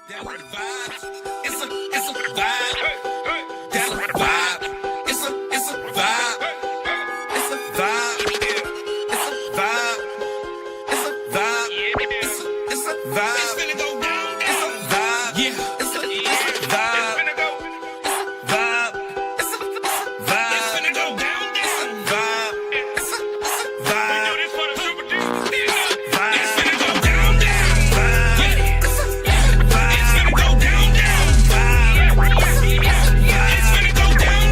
That's a vibe. It's a vibe. That's a vibe. It's a vibe. It's a vibe. It's a vibe. It's a vibe. It's a vibe. It's finna go down. It's a vibe. Yeah. It's a vibe. It's finna go. It's a vibe. It's a vibe. It's finna go down. It's a vibe. It's a vibe. We do this for the super duper. It's finna go down. Yeah. It's a vibe. It's finna go down. It's finna go down.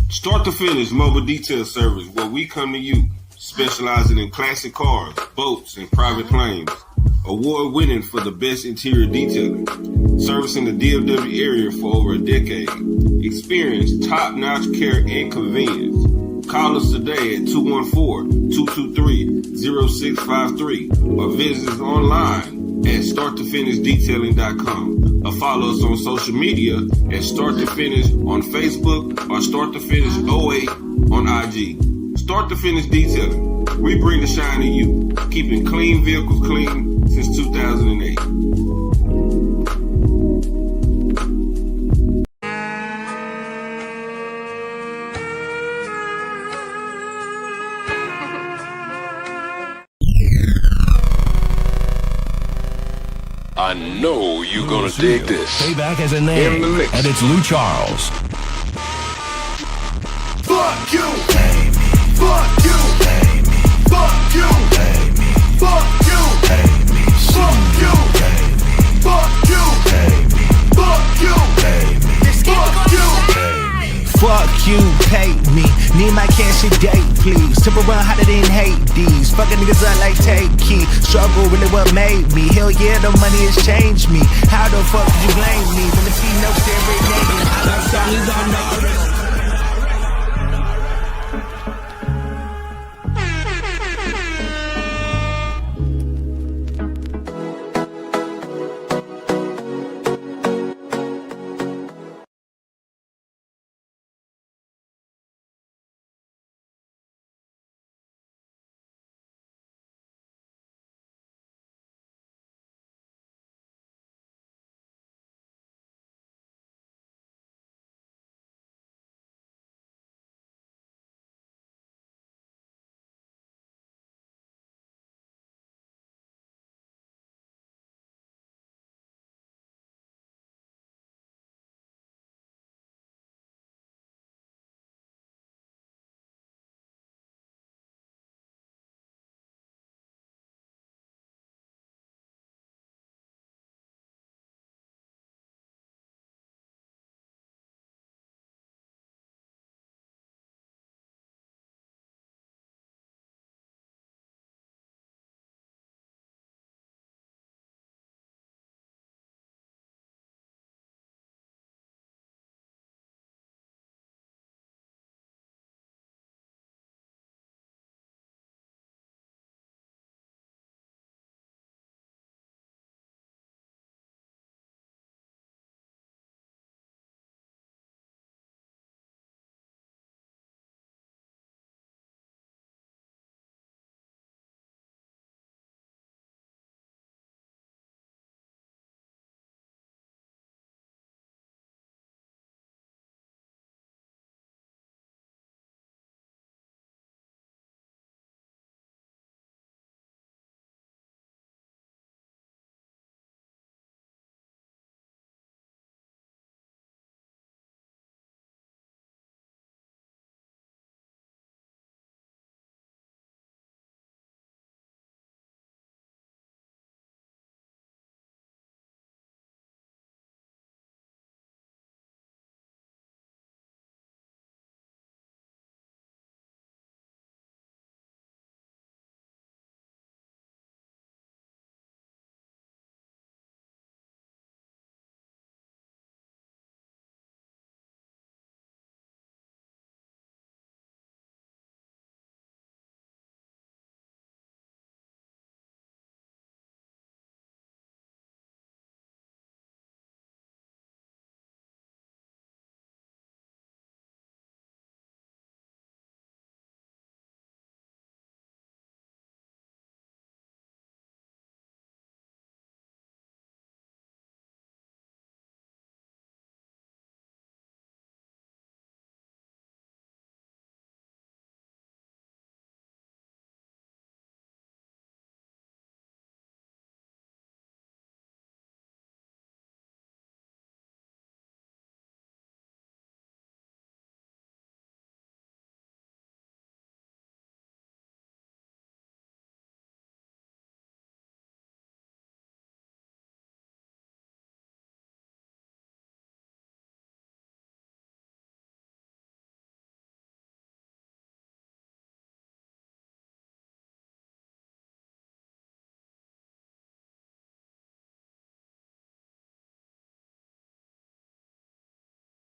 Start to Finish mobile detail service, where we come to you, specializing in classic cars, boats, and private planes. Award winning for the best interior detailing. Servicing the DFW area for over a decade. Experience top-notch care and convenience. Call us today at 214-223-0653 or visit us online at starttofinishdetailing.com or follow us on social media at Start to Finish on Facebook or Start to Finish 08 on IG. Start to Finish Detailing. We bring the shine to you, keeping clean vehicles clean since 2008. I know you're gonna dig this. Payback has a name, In the mix. and it's Lou Charles. Fuck you, pay me. Fuck you, pay me. Fuck you, pay me. Fuck you, pay me. Fuck you, pay me. Fuck you, pay me. Fuck you, pay me. Fuck you, pay me. Fuck you, pay me. Need my cash a day, please. Temper run hotter than Hades. Fucking niggas up like take key. Struggle really what made me. Hell yeah, the money has changed me. How the fuck did you blame me? When the P notes every name. I love songs.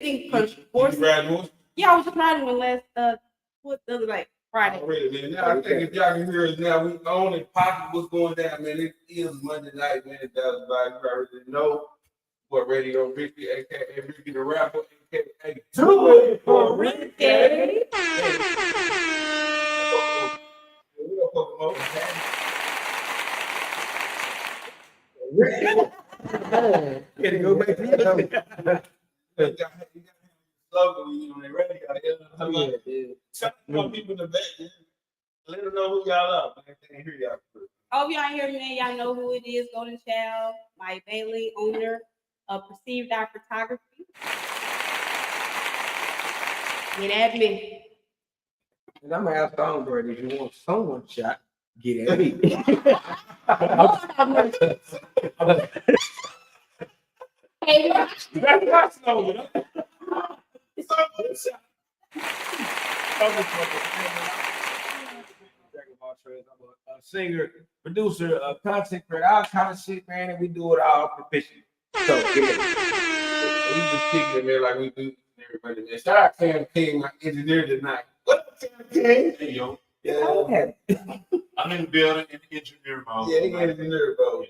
thing. You ride horse? Yeah, I was just riding one last what the other night, Friday. Already, man. Now I think if y'all can hear us now, we only pocket what's going down, man. It is Monday night, man. Dallas Vibe. You already know what Radio Ricky, aka Ricky the Rapper, aka Do it for Ricky. We don't fuck with Gotta go back to you. You got slogan when you on the radio. Some people in the back, man. Let them know who y'all are, man. They can't hear y'all. Oh, y'all hear me? Y'all know who it is. Golden Child, my Bailey, owner of Perceived Eye Photography. Get at me. And I'm gonna ask Songbird if you want someone shot, get at me. Hey, That's not slogan. I'm a singer, producer, content creator, all kind of shit, man, and we do it all professionally. So, yeah. We just kicking it, man, like we do everybody, man. Shout out Cam King, my engineer tonight. What up, Cam King? Hey, yo. Yeah, I'm in the building in the engineer mode. yeah, he engineer, bro. Man.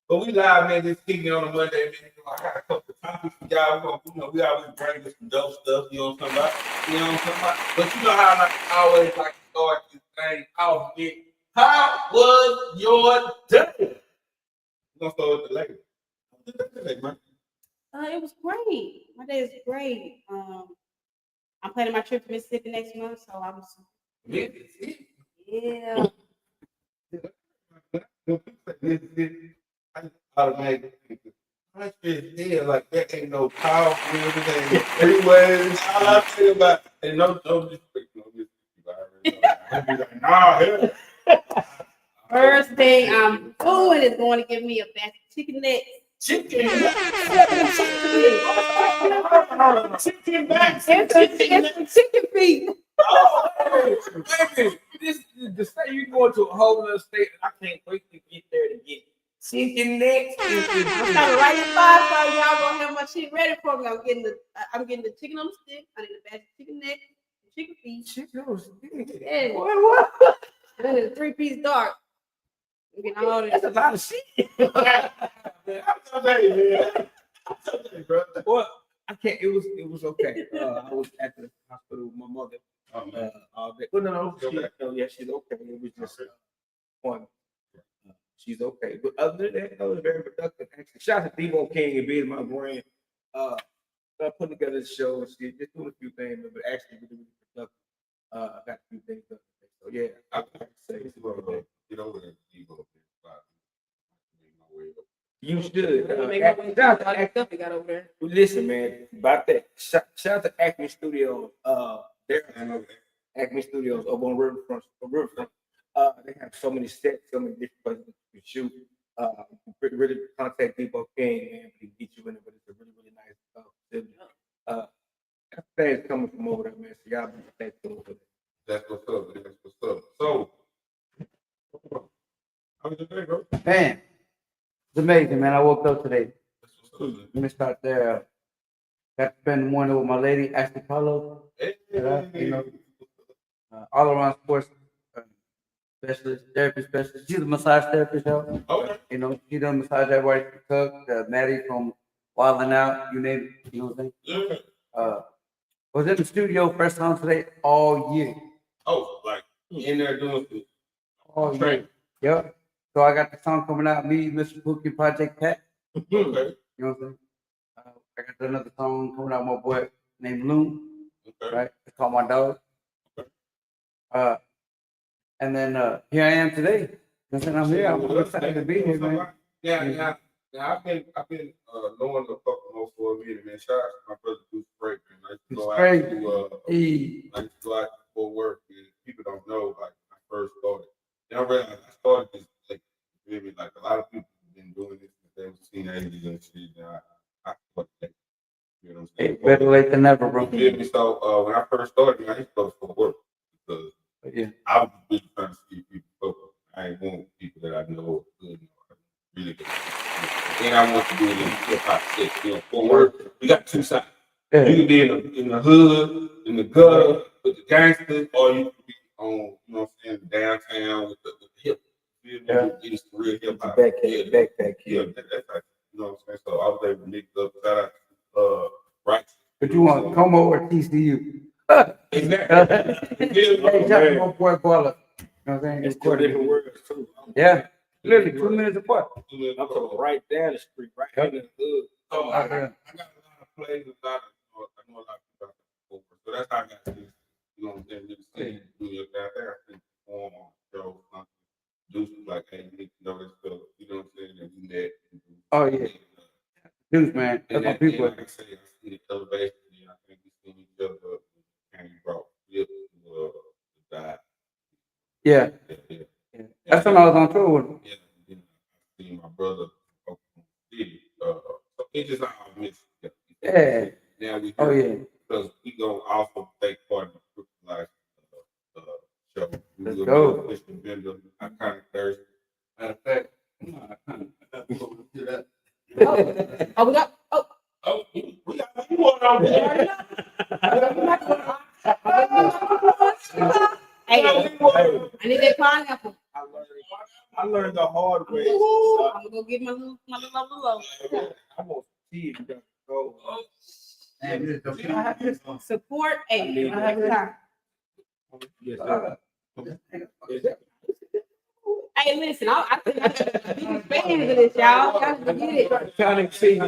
But we live, man, just kicking it on a Monday, man. I got a couple of topics for y'all. We always bring us some dope stuff, you know what I'm talking about? You know what I'm talking about? But you know how I always like to start this thing off with, how was your day? We're gonna start with the lady. it was great. My day is great. I'm planning my trip to Mississippi next month, so I was. Yeah. Automatic. I just feel like there ain't no power for everything. Anyways, all I think about, and no disrespect, no disrespect. I be like, nah, hell. First thing I'm doing is going to give me a batch of chicken necks. Chicken. Chicken backs and chicken feet. Oh, baby, this to say you going to a whole other state, I can't wait to get there to get chicken necks. I'm starting right at 5, so y'all gonna have my shit ready for me. I'm getting the chicken on the stick. I need a batch of chicken necks, chicken feet. Chicken on stick. Yeah. What? And then a 3-piece dark. I'm getting all That's a this. lot of shit. I'm man. Bro. Well, I can't. It was okay. I was at the hospital with my mother. All day. Well, no, yeah, she's okay. It was just one. She's okay. But other than that, it was very productive. Actually, shout out to Debo King and being my brand. Putting together the show and shit, just doing a few things, but actually really productive. I got a few things done. So yeah, I can say it's Get over there, Debo. you should. Make my way through all that stuff they got over there. Listen, man, about that. Shout out to Acme Studios. Acme Studios over on Riverfront. They have so many sets, so many different places to shoot. Really contact Debo King and we get you in it, but it's a really, really nice facility. Things coming from over there, man. So y'all be thankful over there. That's what's up. That's what's up. So, how was your day, bro? Man, it's amazing, man. I woke up today. That's what's up, man. Let me start there. Got to spend the morning with my lady, Ashley Carlo. All around sports specialist, therapy specialist. She's a massage therapist, y'all. Okay. She done massage everybody from Cook, Maddie from Wildin' Out, you name it. You know what I'm saying? Yeah. Was in the studio first time today all year. Oh, like in there doing this. All year. Yep. So I got the song coming out, me, Mr. Pookie, Project Pat. Okay. You know what I'm saying? I got another song coming out, my boy named Loon. Okay. Right? It's called My Dog. Okay. And then here I am today. I'm here. I'm excited to be here, man. Yeah. I've been knowing the couple more for a minute, man. Shout out to my brother Bruce Frank, man. I used to go out for work, and people don't know, like, when I first started. They don't realize I started this, like, really, like, a lot of people have been doing this since they was teenagers and shit. Now, I started that. You know what I'm saying? Better late than never, bro. You feel me? So, when I first started, I used to go for work because I was really trying to see people focus. I ain't want people that I know good, really good. And I want to do it in hip hop shit, for work. We got two sides. You can be in the hood, in the gutter with the gangsters, or you can be on, you know what I'm saying, downtown with the hip. Yeah. It's the real hip hop. Backpack Yeah, kid. that's like, you know what I'm saying. So I was able to mix up. Shout out, right. But you want Como or TCU? Exactly. Hey, shout out to my boy Baller. You know what I'm saying? It's two different words too. Yeah, literally 2 minutes apart. I'm talking right down the street, right here in the hood. So I got a lot of plays, I know a lot of people out there. So that's how I got this, you know what I'm saying, this thing, down there. I think on show, Deuce was like, hey, you need to know this stuff, you know what I'm saying, and we let. Oh, yeah. Deuce, man. That's my people. Like I say, I see the elevation, and I think we seen each other, and you brought Flip to die. Yeah. That's when I was on tour with him. Yeah, I seen my brother from City. So it just all mixed. Yeah. Now we Oh, because we go also take part in the Crystallized show. Let's go. Push the vendor, I kind of thirsty. Matter of fact, We got. we got one on there. Hey, I need that pineapple. I learned the hard way. I'm gonna go get my little low. I'm gonna see if you got to go. Support. Hey, I have time. Yes, Hey, listen, I think I should be fans of this, y'all. Y'all should get it. Kind of see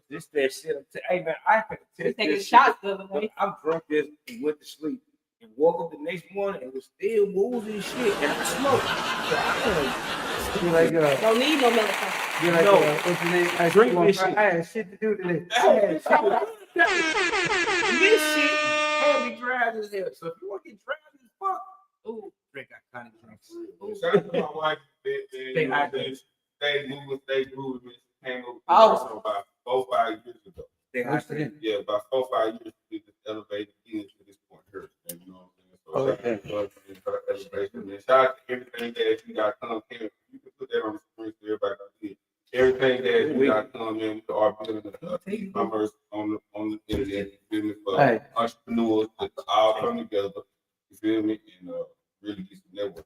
this that shit. Hey man, I could test Taking this shots shit. the other day. I'm drunk this and went to sleep and woke up the next morning and was still woozy and shit and I smoked. So I You like, Don't need no melatonin. you like, No. what's your name? I Drink want- this shit. I had shit to do today. this shit had me dry as hell. So if you want to get dry as fuck, ooh, drink iconic drinks. Shout out to my wife, Stay hydrated. stay moving, came over Oh. about 4-5 years ago. Stay hydrated. Yeah, about 4-5 years we just elevated to this point here. And you know what I'm saying? So shout out to elevation. And shout out to everything that you got come in. You can put that on the screen so everybody can see it. Everything that we got come in, we are building e-commerce on the internet. You feel me? For Hey. entrepreneurs to all come together. You feel me? And really get some network. You know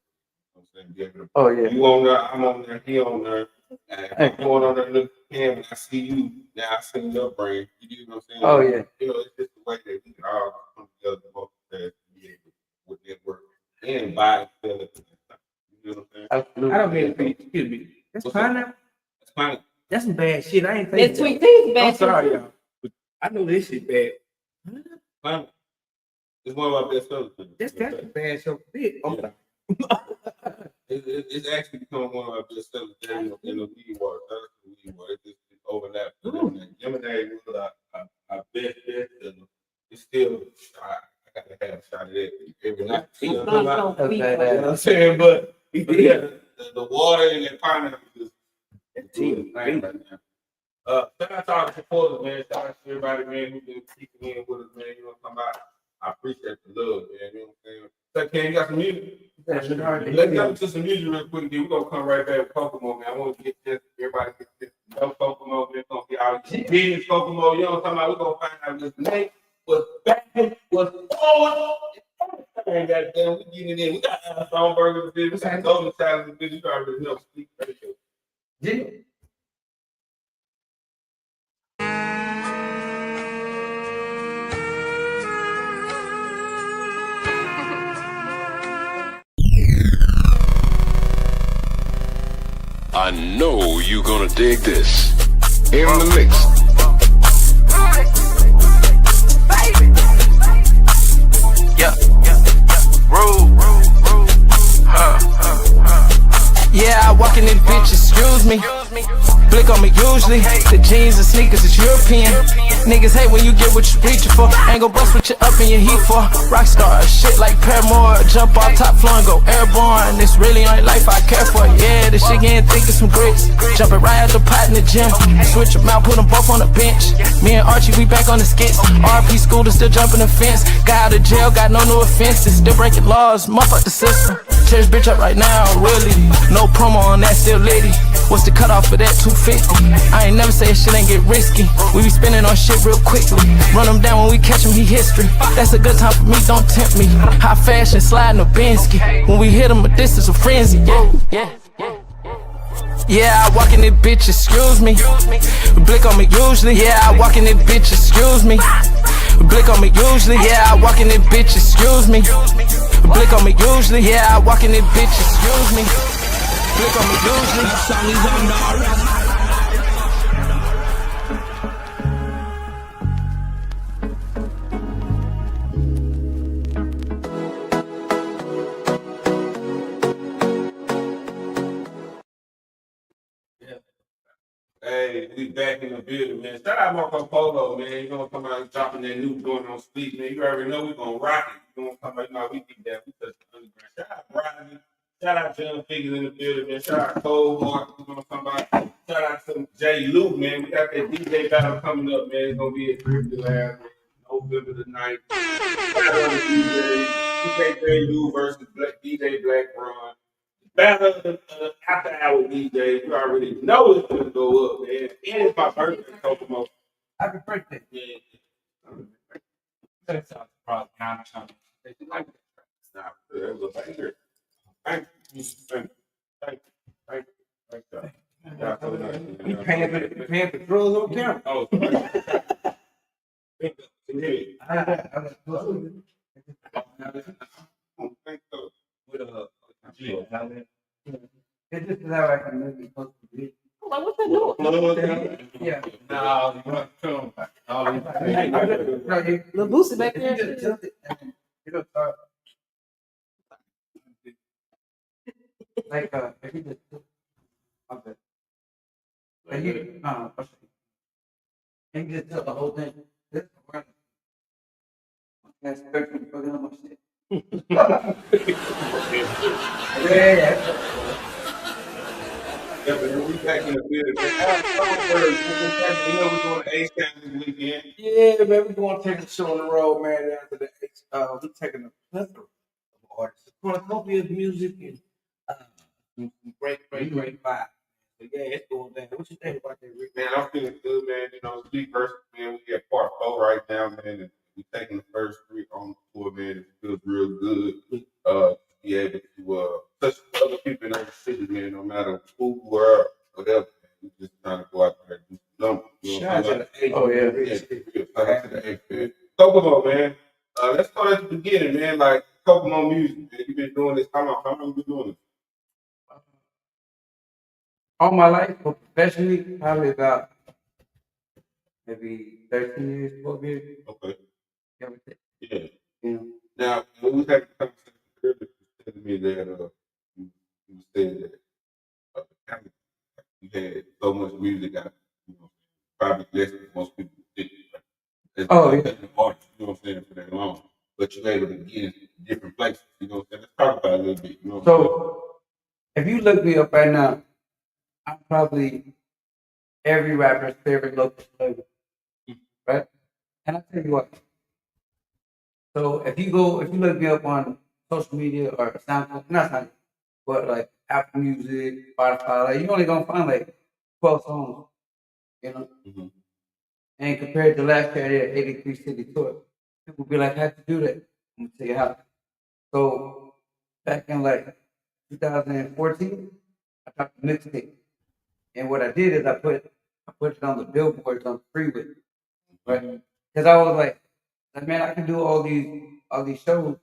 what I'm saying? Be able to Oh, yeah. you on there, I'm on there, he on there. And I'm going on there looking at him, and I see you. Now I see your brain. You know what I'm saying? Oh, yeah. You know, it's just the way that we can all come together to be able with network and buy and sell it. You know what I'm saying? Absolutely. I don't mean to be, excuse me. That's What's up? pineapple. It's fine. That's some bad shit. I ain't That thinking. sweet tea is bad. I'm sorry, too. y'all. But I know this shit bad. Fine. It's one of our best sellers. That's bad so big. I'm sorry. It's actually become one of our best sellers there in the weed water. That's the weed water. It just overlaps. Lemonade was our best seller. It's still, I gotta have a shot of that every night. You know what I'm saying? But yeah, the water and the pineapple is the thing right now. Shout out to all the supporters, man. Shout out to everybody, man, who's been keeping in with us, man. You know what I'm talking about? I appreciate the love, man. You know what I'm saying? So, Ken, you got some music? Let's get into some music real quick, then we're gonna come right back with Kokomo, man. I want to get this, everybody get this no Kokomo, we're gonna get our business Kokomo, you know what I'm talking about? We're gonna find out what's name, what's backing, what's forward. And goddamn, we getting it in. We got Songbird in the business, we got Golden Child in the business, you already know. Speak radio. Yeah. I know you gonna dig this. In the mix. Yeah, I walk in this bitch, excuse me. Blick on me usually. The jeans and sneakers is European. Niggas hate when you get what you reaching for. Ain't gon' bust what you up in your heat for. Rockstar, shit like Paramore. Jump off top floor and go airborne. This really ain't life I care for. Yeah, this shit getting thick as some grits. Jumping right out the pot in the gym. Switch them out, put them both on the bench. Me and Archie, we back on the skits. RP scooter still jumping the fence. Got out of jail, got no new offenses. Still breaking laws, motherfuck the system. Tear this bitch up right now, really. No promo on that still lady. What's the cutoff for that 250? I ain't never say shit ain't get risky. We be spending on shit real quickly. Run him down when we catch him, he history. That's a good time for me, don't tempt me. High fashion, sliding a Binsky. When we hit him, a distance, a frenzy. Yeah, I walk in this bitch, excuse me. Blick on me usually. Yeah, I walk in this bitch, excuse me. Blick on me usually. Yeah, I walk in this bitch, excuse me. Blick on me usually. Yeah, I walk in this bitch, excuse me. Blick on me usually. That song is on the Hey, we back in the building, man. Shout out Marco Polo, man. You gonna come out and dropping that new joint on Speed, man. You already know we gonna rock it. You gonna come out, you know, we did that. We touched the underground. Shout out Rodney. Shout out John Figures in the building, man. Shout out Cole Mark. We gonna come out. Shout out to Jay Lou, man. We got that DJ battle coming up, man. It's gonna be at Thrifty Lab, November the 9th. Shout out to DJ Jay Lou versus DJ Black Ron. Battle after hour DJ, you already know it's gonna go up, man. And it's my birthday, Kokomo. Happy birthday. Yeah. That's a problem. Stop. That was a banger. Thank you. Thank you. You paying for drugs on camera. Oh, It's just how I can make it supposed to be. Like, what's that doing? Yeah. no, you want to come. Little Boosie back there. It'll start. Like, if you just, okay. Like you, and you just tell the whole thing. This is the that's perfect for them. Yeah. Yeah, but we back in the building. You know we're going to H-Town this weekend. Yeah, man, we're going to take a show on the road, man. After the we're taking a plethora of artists, cornucopia of music, and some great vibes. But yeah, it's going down. What you think about that, Rick? Man, I'm feeling good, man. You know, Speed versus, man, we at part 4 right now, man. And we taking the first 3 on the tour, man. It feels real good. Be able to touch other people in other cities, man, no matter who, where, whatever. We just trying to go out there and do some numbers. You know, Shout out to the A. Oh, yeah. Shout out to the A, man. Kokomo, man. Let's start at the beginning, man. Like, Kokomo music, man. You've been doing this. How long you been doing this? All my life, but professionally, probably about maybe 13 years, 12 years. Okay. Yeah. Yeah. Now, when we had the conversation earlier, you said to me that you said that you had so much music out, you know, probably less than most people did. Oh, yeah. You know what I'm saying, for that long. But you're able to get in different places, you know what I'm saying? Let's talk about it a little bit, you know what I'm saying? So, if you look me up right now, I'm probably every rapper's favorite local flavor, right? And I'll tell you what. So if you look me up on social media or SoundCloud, not SoundCloud, but like Apple Music, Spotify, like you're only gonna find like 12 songs, you know. Mm-hmm. And compared to last year, I did an 83 city tour. People be like, "How'd you do that?" I'm gonna tell you how. So back in like 2014, I dropped a mixtape. And what I did is I put it on the billboards on the freeway, right? Because I was like, man, I can do all these shows,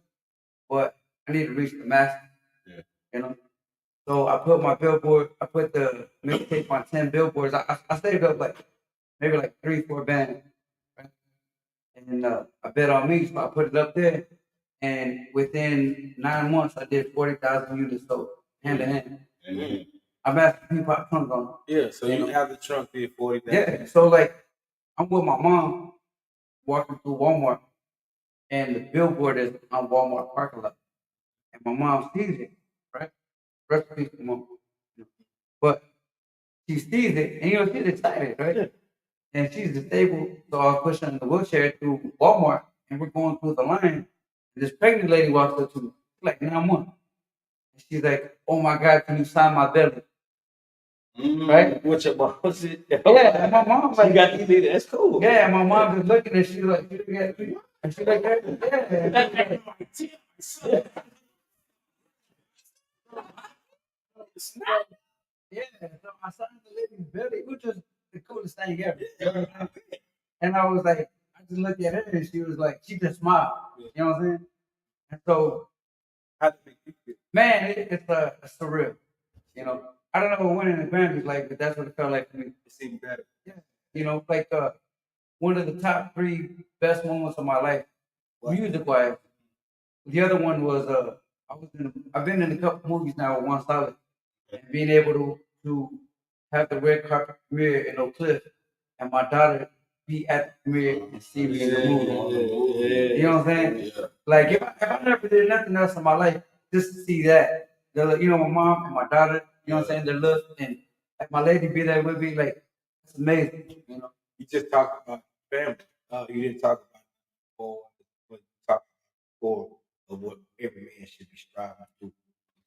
but I need to reach the masses, you know. So I put the mixtape on 10 billboards. I saved up like maybe like 3-4 bands, right? And I bet on me, so I put it up there. And within 9 months, I did 40,000 units sold hand to hand. Mm-hmm. I'm asking people how trunk on. Yeah, so you have the trunk there 40,000. Yeah, so like I'm with my mom walking through Walmart, and the billboard is on Walmart parking lot, and my mom sees it, right? Rest in peace, mom. But she sees it, and she's excited, right? Yeah. And she's disabled, so I push her in the wheelchair through Walmart, and we're going through the line. And this pregnant lady walks up to me, like 9 months. she's like, "Oh my God, can you sign my belly?" Right? What's your mom? Yeah, and my mom like, You got to do that's cool. yeah, my mom just looking and she's like, and she's like, yeah. Yeah, so I signed the lady's belly, which was the coolest thing ever. You know what I'm saying? And I was like, I just looked at her and she was like, she just smiled. You know what I'm saying? And so, man, it's surreal. You know, I don't know what winning the Grammys like, but that's what it felt like to me. It seemed better. Yeah. You know, like one of the top 3 best moments of my life, music-wise. The other one was I've been in a couple movies now with One Solid, and being able to have the red carpet premiere in Oak Cliff, and my daughter be at the premiere and see me in the movie. You know what I'm saying? Like if I never did nothing else in my life, just to see that, you know, my mom and my daughter, you know what I'm saying, the look, and like my lady be there with me, like it's amazing. You know, You just talked about family. You didn't talk about before, but you talked before of what every man should be striving to do. You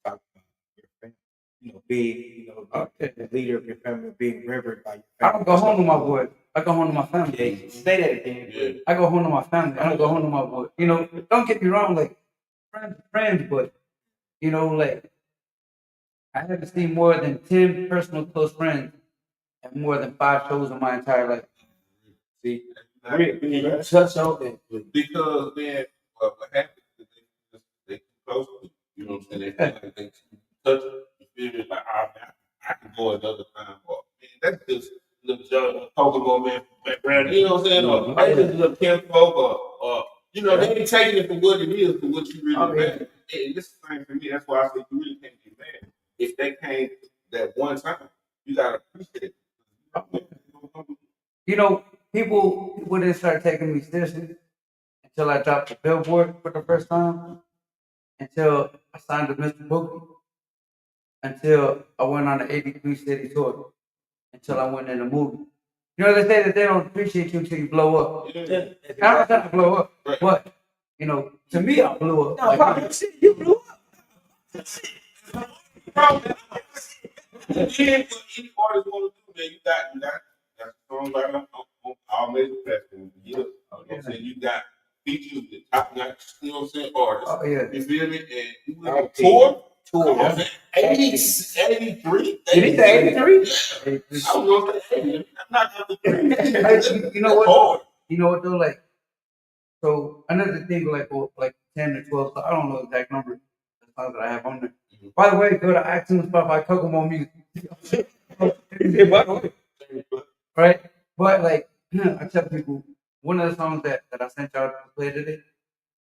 talked about your family. You know, being, the leader of your family, being revered by your family. I don't go home to my boy. I go home to my family. Yeah, say that again. Yeah. I go home to my family. I don't go home to my boy. You know, don't get me wrong, like friends, but you know, like I haven't seen more than 10 personal close friends and more than 5 shows in my entire life. See, you touch on that Because then, what happens is they too close to you. You know what I'm saying? They feel like they touch it. You feel me? Like, I can go another time. Or, man, that's just little Pokemon man background. You know what I'm saying? Or that's just little kinfolk or you know, they ain't taking it for what it is, for what you really mad. And this is the thing for me. That's why I say you really can't get mad. If they came that one time, you gotta appreciate it. You know, people didn't start taking me seriously until I dropped the Billboard for the first time, until I signed with Mr. Boogie, until I went on the 83 city tour, until I went in a movie. You know, they say that they don't appreciate you until you blow up. Yeah. I'm not trying to blow up, Right. but, you know, to me, I blew up. No, like, you blew up. Any artist want to do, man, you got songwriter on all major platforms. You know what I'm saying? You got features with top notch, you know what I'm saying, artists. Oh, yeah. You feel me? And you went on tour. 83. Did he say 83? Yeah. I was gonna say 80. I'm not gonna say You know what? hard. You know what though? Like, so another thing, like 10 or 12. So I don't know the exact number of songs that I have on there. By the way, go to iTunes, Spotify, Kokomo Music. Right? But like, I tell people, one of the songs that I sent y'all to play today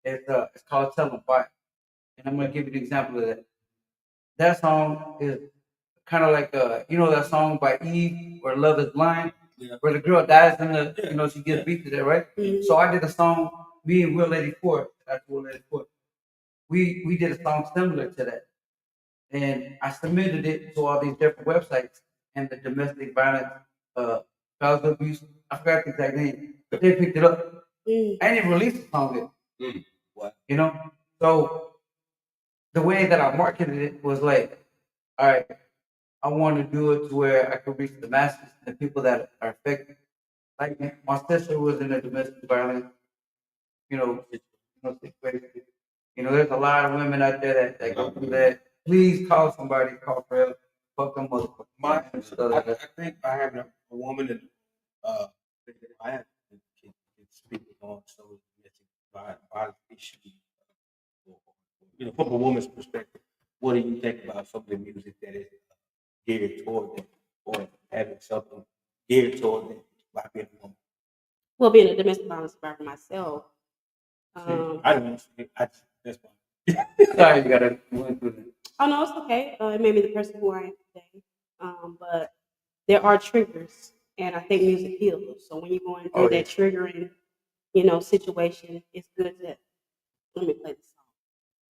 is it's called "Tell 'Em Why," and I'm gonna give you an example of that. That song is kind of like you know that song by Eve where Love Is Blind, where the girl dies in the, you know, she gets beat to that, right? So I did a song, me and Will 84, that's Will 84. We did a song similar to that, and I submitted it to all these different websites, and the domestic violence, child abuse, I forgot the exact name, but they picked it up. I didn't even release the song yet. You know, so the way that I marketed it was like, all right, I want to do it to where I could reach the masses, the people that are affected. Like my sister was in a domestic violence, situation. You know, there's a lot of women out there that go through that. Please call somebody, call for help. Fuck them motherfuckers. I think I have a woman that I have can speak on some of the violence issues. You know, from a woman's perspective, what do you think about some of the music that is geared toward them, or having something geared toward them by being a woman? Well, being a domestic violence survivor myself. I don't know. That's fine. Sorry, you gotta went through that. Oh no, it's okay. It made me the person who I am today. But there are triggers, and I think music heals. So when you're going through that triggering, situation, it's good to let me play the song,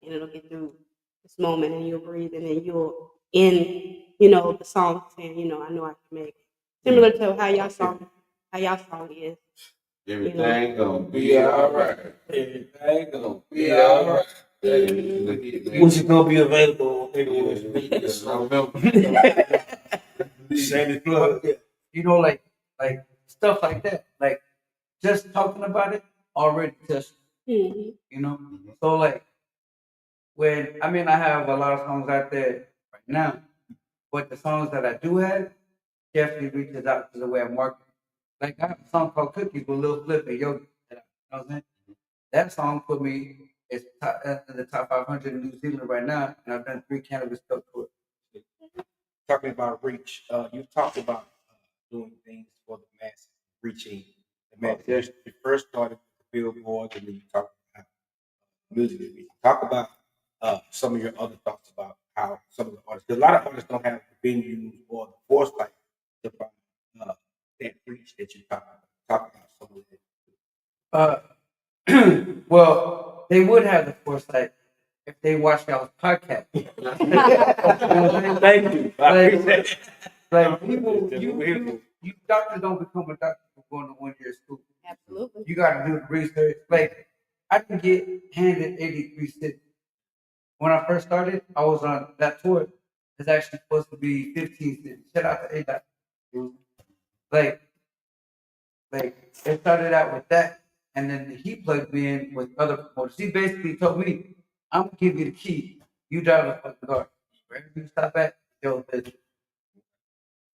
and it'll get through this moment, and you'll breathe, and then you'll end, the song saying, I know I can make it. Similar to how y'all song is. Everything gonna be alright. Everything gonna be alright. Which is gonna be available Sandy Plug. You know, like stuff like that. Like just talking about it already just you know. So like when I mean I have a lot of songs out there right now, but the songs that I do have definitely reaches out to the way I'm marketing. Like I have a song called Cookies with Lil Flip and Yogi. You know what I'm saying? That song put me in the top 500 in New Zealand right now, and I've done 3 cannabis stuff to it. Talking about reach, you talked about doing things for the masses, reaching the masses. You first started with the billboard, and then you talked about music. Talk about some of your other thoughts about how some of the artists, because a lot of artists don't have the venues or the foresight to find that reach that you talk about. Talk about some of it. Well, they would have the foresight if they watched our podcast. Thank you. I appreciate it. Like people, you doctors don't become a doctor for going to 1 year school. Absolutely. You got to do the research. Like I can get handed 83 cities. When I first started, I was on that tour. It's actually supposed to be 15 cities. Shout out to A-Dot. Like it started out with that, and then he plugged me in with other promoters. He basically told me, "I'm gonna give you the key. You drive the fucking car. Wherever you stop at, your business.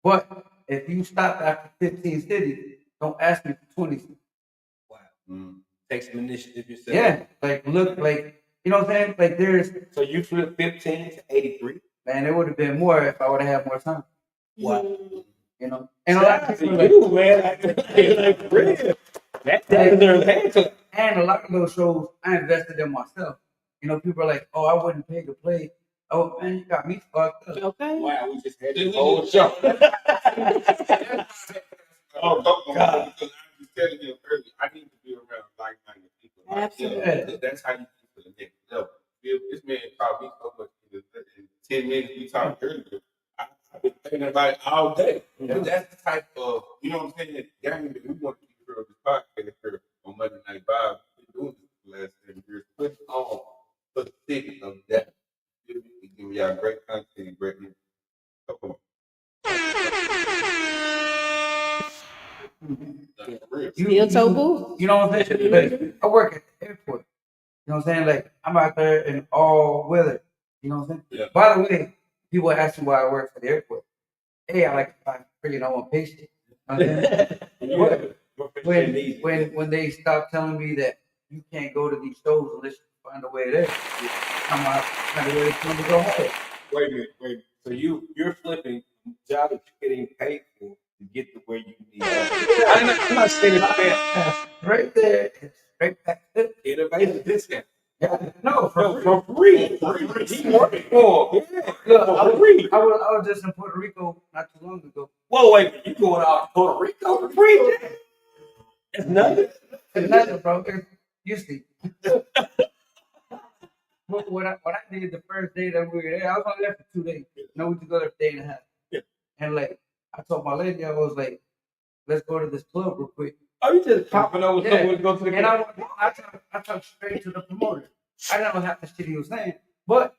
But if you stop after 15 cities, don't ask me for 20 cities." Wow. Take some initiative yourself. Yeah, like look, like you know what I'm saying? Like there's So you flipped 15 to 83. man, it would have been more if I would have had more time. Wow. You know, and a lot of people man. Like, real. And a lot of those shows I invested in myself. You know, people are like, "Oh, I wouldn't pay to play." Oh man, you got me fucked up. Okay. Wow, we just had this whole show. Oh God! Because I was telling you earlier, I need to be around like-minded people. Absolutely. Because that's how you get to the next level. This man taught me so much in 10 minutes we talked earlier. I've been thinking about it all day. But that's the type of, you know what I'm saying, game that we want to keep here on this podcast here on Monday Night Vibe. We've been doing this for the last 7 years. Put on for the city of that. We give y'all great content, great music. So come on. Steel toe boots. You know what I'm saying? Like, I work at the airport. You know what I'm saying? Like I'm out there in all weather. You know what I'm saying? Yeah. By the way, people ask me why I work for the airport. Hey, I like to buy freaking on patient. You know what I'm saying? When they stop telling me that you can't go to these shows unless you find a way there, I'm out find a way to go home. Wait a minute. So you're flipping the job that you're getting paid for to get to where you need. I'm not saying it's bad. Right there, it's right back. Innovative discount. Yeah, no, For free. He working for. Look, Free. I was just in Puerto Rico not too long ago. Whoa, wait a minute. You going out to Puerto Rico for free? It's nothing. It's nothing, bro. You see. What I did the first day that we were there, I was only there for 2 days. No, we could go there for a day and a half. Yeah. And like I told my lady, I was like, let's go to this club real quick. Oh, you just popping over somewhere to go to the And I talked straight to the promoter. I didn't know half the shit he was saying. But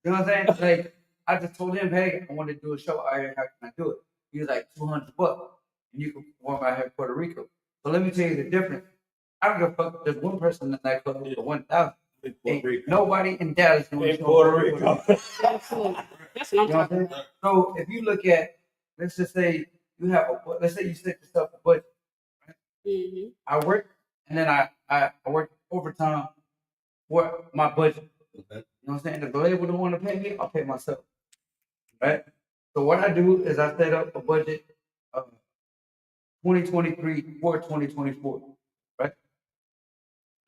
you know what I'm saying? Like I just told him, hey, I want to do a show out here, how can I do it? He was like $200 and you can perform out here in Puerto Rico. So let me tell you the difference. I don't give a fuck. There's one person in that club for 1,000. Nobody in Dallas doing in Puerto Rico. Absolutely. That's what I'm talking about. So if you look at, let's just say you have let's say you set yourself a budget. Right? Mm-hmm. I work and then I work overtime for my budget. You know what I'm saying? If the label don't want to pay me, I'll pay myself. Right? So what I do is I set up a budget of 2023 for 2024. Right?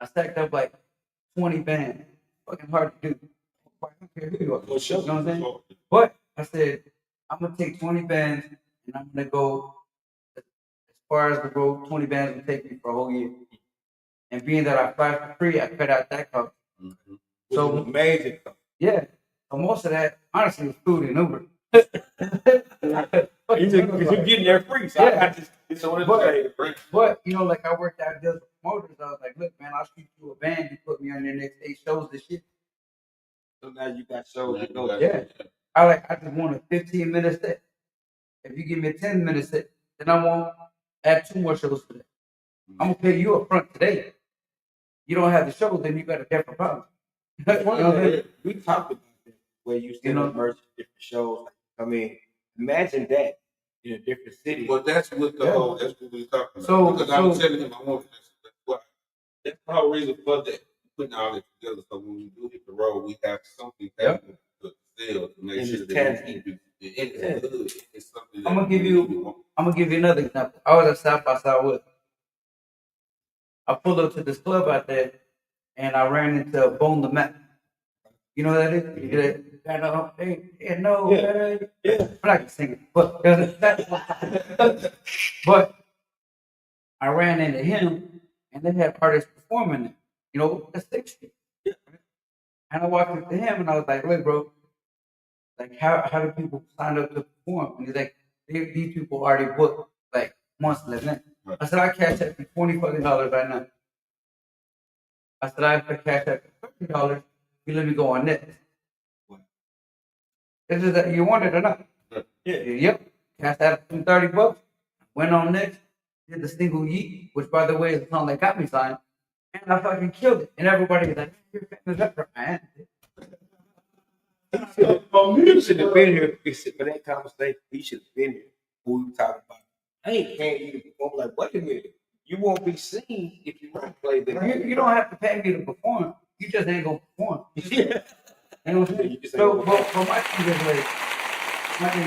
I stacked up like 20 bands. Fucking hard to do. I don't care who you are. You know what I'm saying? But I said, I'm going to take 20 bands and I'm going to go as far as the road 20 bands will take me for a whole year. And being that I fly for free, I cut out that cost. Mm-hmm. So amazing. Yeah. So most of that, honestly, was food and Uber. You're getting there free. So Yeah. But you know, like I worked out just with promoters. I was like, look, man, I'll shoot you a band. You put me on your next 8 shows this shit. So now you got shows to go. Yeah. I just want a 15-minute set. If you give me a 10-minute set, then I won't add 2 more shows to that. I'm gonna pay you up front today. You don't have the show, then you got a different problem. We talked about that where you still merge different shows. I mean, imagine that in a different city. But that's what the whole. That's what we talking about. So- because I was telling him I want this. That's the whole reason for that. Putting all that together, so when we do hit the road, we have something that to sell to make And sure it's that tangible. it's good. It's something. I'm gonna give you another example. I was at South by Southwest. I pulled up to this club out there, and I ran into Bone the Map. You know what that is? You get it? I know. Hey, no. Yeah. But I can sing it. But I ran into him, and they had artists performing it. You know, the 60. And I walked up to him, and I was like, "Look, bro. Like, how do people sign up to perform?" And he's like, "These people already booked like months in advance." I said, "I cash out for $20 right now." I said, "I cash out for $30. You let me go on next." Is it that you want it or not? Yep. Cash out from $30. Went on next. Did the single Yeet, which by the way is the song that got me signed, and I fucking killed it. And everybody's like, "You're famous rapper, man." He should have been here for that conversation. He should have been here. Who we talking about? I ain't paying you to perform. Like, wait a minute. You won't be seen if you don't play the game. You don't have to pay me to perform. You just ain't gonna perform. Yeah. You know what I'm saying? So, but my thing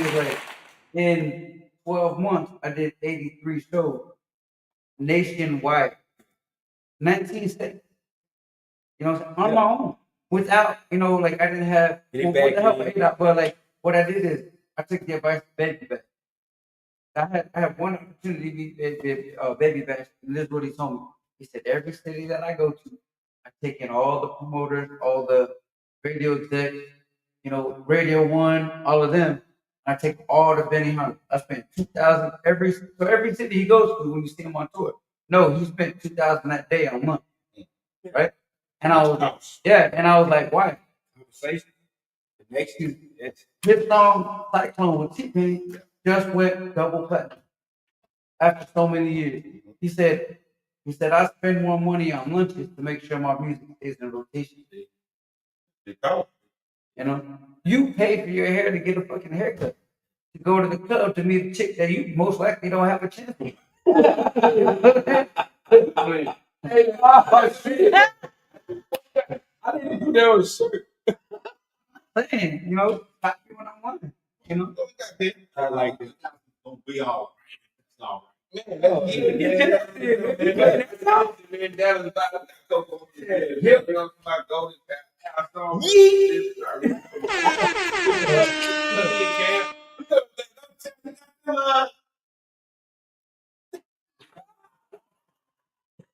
is like, in 12 months, I did 83 shows nationwide, 19 states. You know what I'm saying? On my own. Without, like I didn't have, with the help of ADOT, but like what I did is I took the advice of Baby Bash. I had one opportunity to be Baby Bash, and this is what he told me. He said, every city that I go to, I take in all the promoters, all the radio execs, Radio One, all of them. I take all the Benny Hunters. I spent $2,000 every city he goes to when you see him on tour. No, he spent $2,000 that day on a month, right? And I was like, why? Conversation. The next thing, his song Cyclone with T-Pain just went double platinum after so many years. He said, I spend more money on lunches to make sure my music stays in rotation. You pay for your hair to get a fucking haircut, to go to the club to meet a chick that you most likely don't have a chance with. I didn't do that on a shirt. Saying, stop me when I want it. I like it. Don't be all right.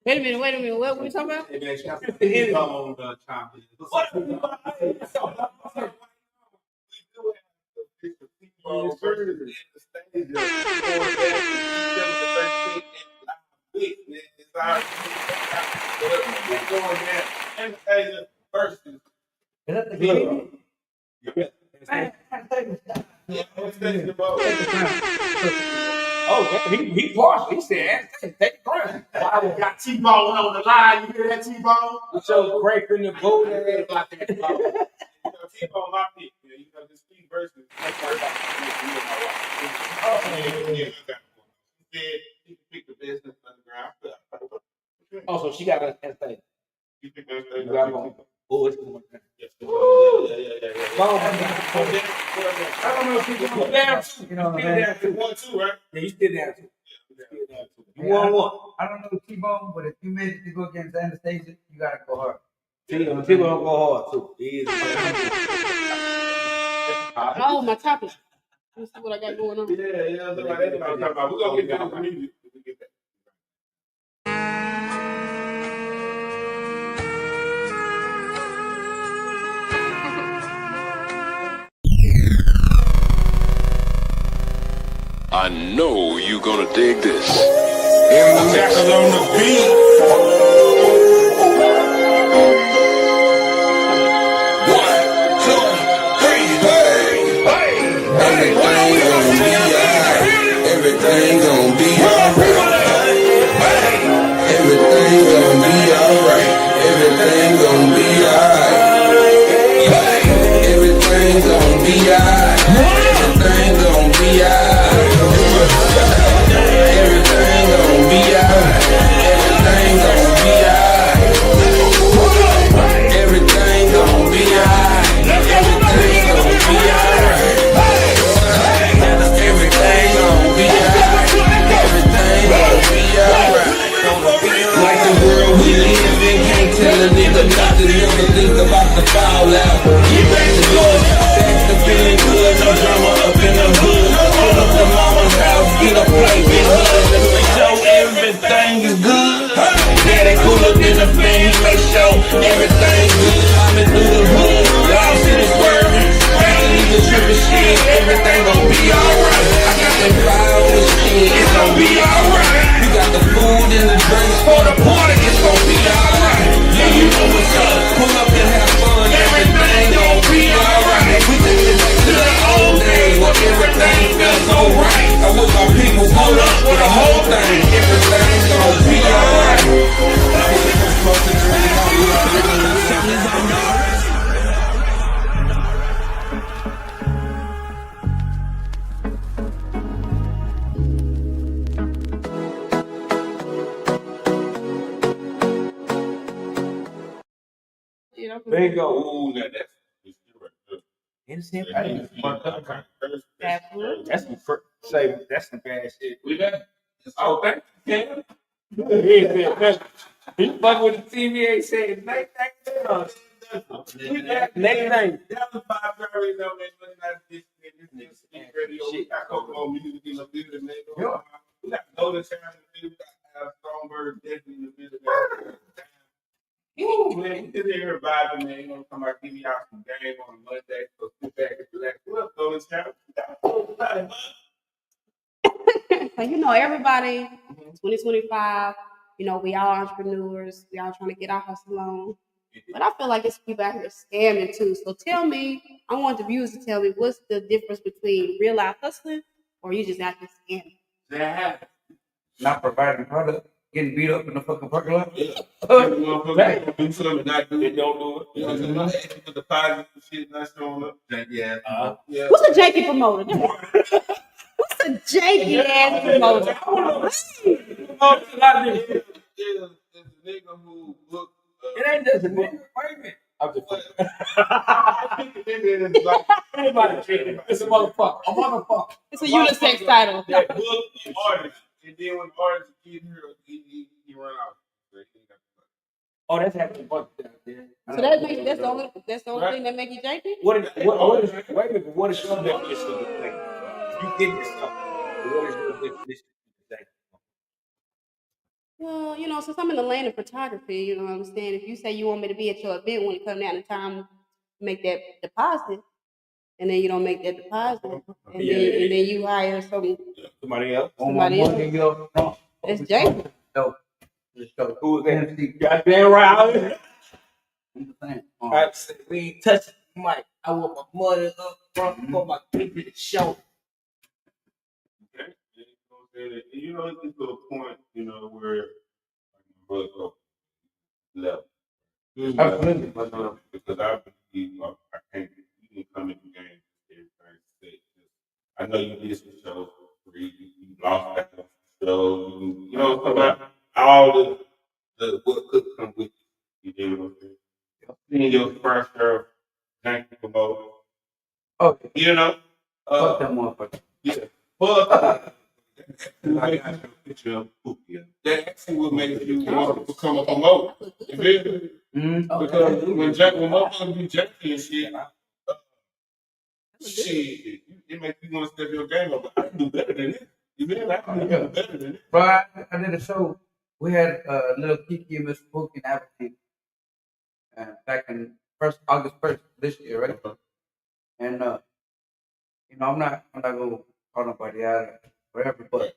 Wait a minute. What were we talking about? Is that the game? Oh, he paused. He said, "Take the crown." I got T-Bone on the line. You hear that, T-Bone? So breaking the boat. T-Bone my pick. This key versus. He picked the business underground. Oh, so she got an thing. You picked that. You got one. Oh, it's going down. I don't know if you go down two. You know what I'm saying? 1-2, right? Yeah, you still down two. You Hey, won one. I don't know T-Bone, but if you made it to go against Anastasia, you gotta go hard. People don't go hard too. Oh, my topic. Let's see what I got going on. Yeah. That's what I'm talking about. We're going to get down to music. We get that. I know you gonna dig this. Jackal on the beat. What? be alright. Everything gon' be alright. Everything gon' be alright. Everything gon' be alright. Everything gon' be alright. Everything gon' be alright. Everything gon' be alright. Everything gon' be alright. Like the world we live in, can't tell a nigga nothing. Never think about the fallout. Get back to good. Back to feeling good. No drama up in the hood. Pull up to mama's house, get a plate, get blood. Just make sure everything is good. Daddy cool up in the fan, he make sure everything good. I'm in through the hood, lost in the swerving. Ain't even tripping shit, everything gon' be alright. I got them fire on the shit, it's gon' be alright. You got the food and the drinks for the party, it's gon' be alright. Yeah, you know what's up, pull up and have fun, everything gon' be alright. We take it back to the old days where everything felt so right. I wish my people pulled up for the whole thing, everything gon' be alright. Bingo. Ooh, that's Innocent. That's some say that's some bad shit. We got. Oh, thank you, Ken. He said nothing. He fuck with the TV, ain't saying nothing. Name. That was 5 already know that this radio. We got more music in the building. We got Golden Town in the building. We got Songbird definitely in the building. Ooh, man, we just here vibing, man. You know, come out, give y'all some game on a Monday. So sit back and relax. What up, Golden Town? So, you know, everybody, 2025, you know, we all entrepreneurs. We all trying to get our hustle on. But I feel like it's people out here scamming too. So tell me, I want the viewers to tell me what's the difference between real life hustling or you just out here scamming? Not providing product, getting beat up in the fucking parking lot. Yeah. Motherfuckers do something, not do it, don't do it. You know what I'm saying? Asking for deposit and shit, not showing up. Yeah. What's a janky promoter? What's a janky ass promoter? There's a nigga who booked. It ain't just a nigga. Wait a minute. I'm just Anybody, it's a motherfucker. A motherfucker. It's a unisex title. That book and artist, and then when the artist get here, he run out. Oh, that's happening. So that's the only thing that make you janky? What is wait a minute, what is your definition of the thing? If you get this stuff, what is your definition of the thing? Well, you know, since I'm in the lane of photography, you know what I'm saying? If you say you want me to be at your event when it comes down to time to make that deposit, and then you don't make that deposit, and then you hire Somebody else. It's janky. No. Who is that? Goddamn right. All right, so we ain't touching the mic. I want my money up front for my people to show. Okay. You know, it's to a point, you know, where my brother left. Absolutely. Because I believe I can't even come into games everything said. I know you did some shows for free, you lost that show, you know, about all the what could come with you. You know what I'm saying? Seeing your first girl, thank you for both. Okay. You know? Fuck that motherfucker. Yeah. But I got your picture of Pookie. That actually will make you want to become a promoter. You feel me? Because when motherfuckers be junkie and shit, shit, it makes you want to step your game up. I can do better than this. You feel me? I can do better than this. Bro, I did a show. We had little Kiki and Mr. Pookie in Aberdeen back in August 1st this year, right? And you know, I'm not gonna call nobody out or whatever, but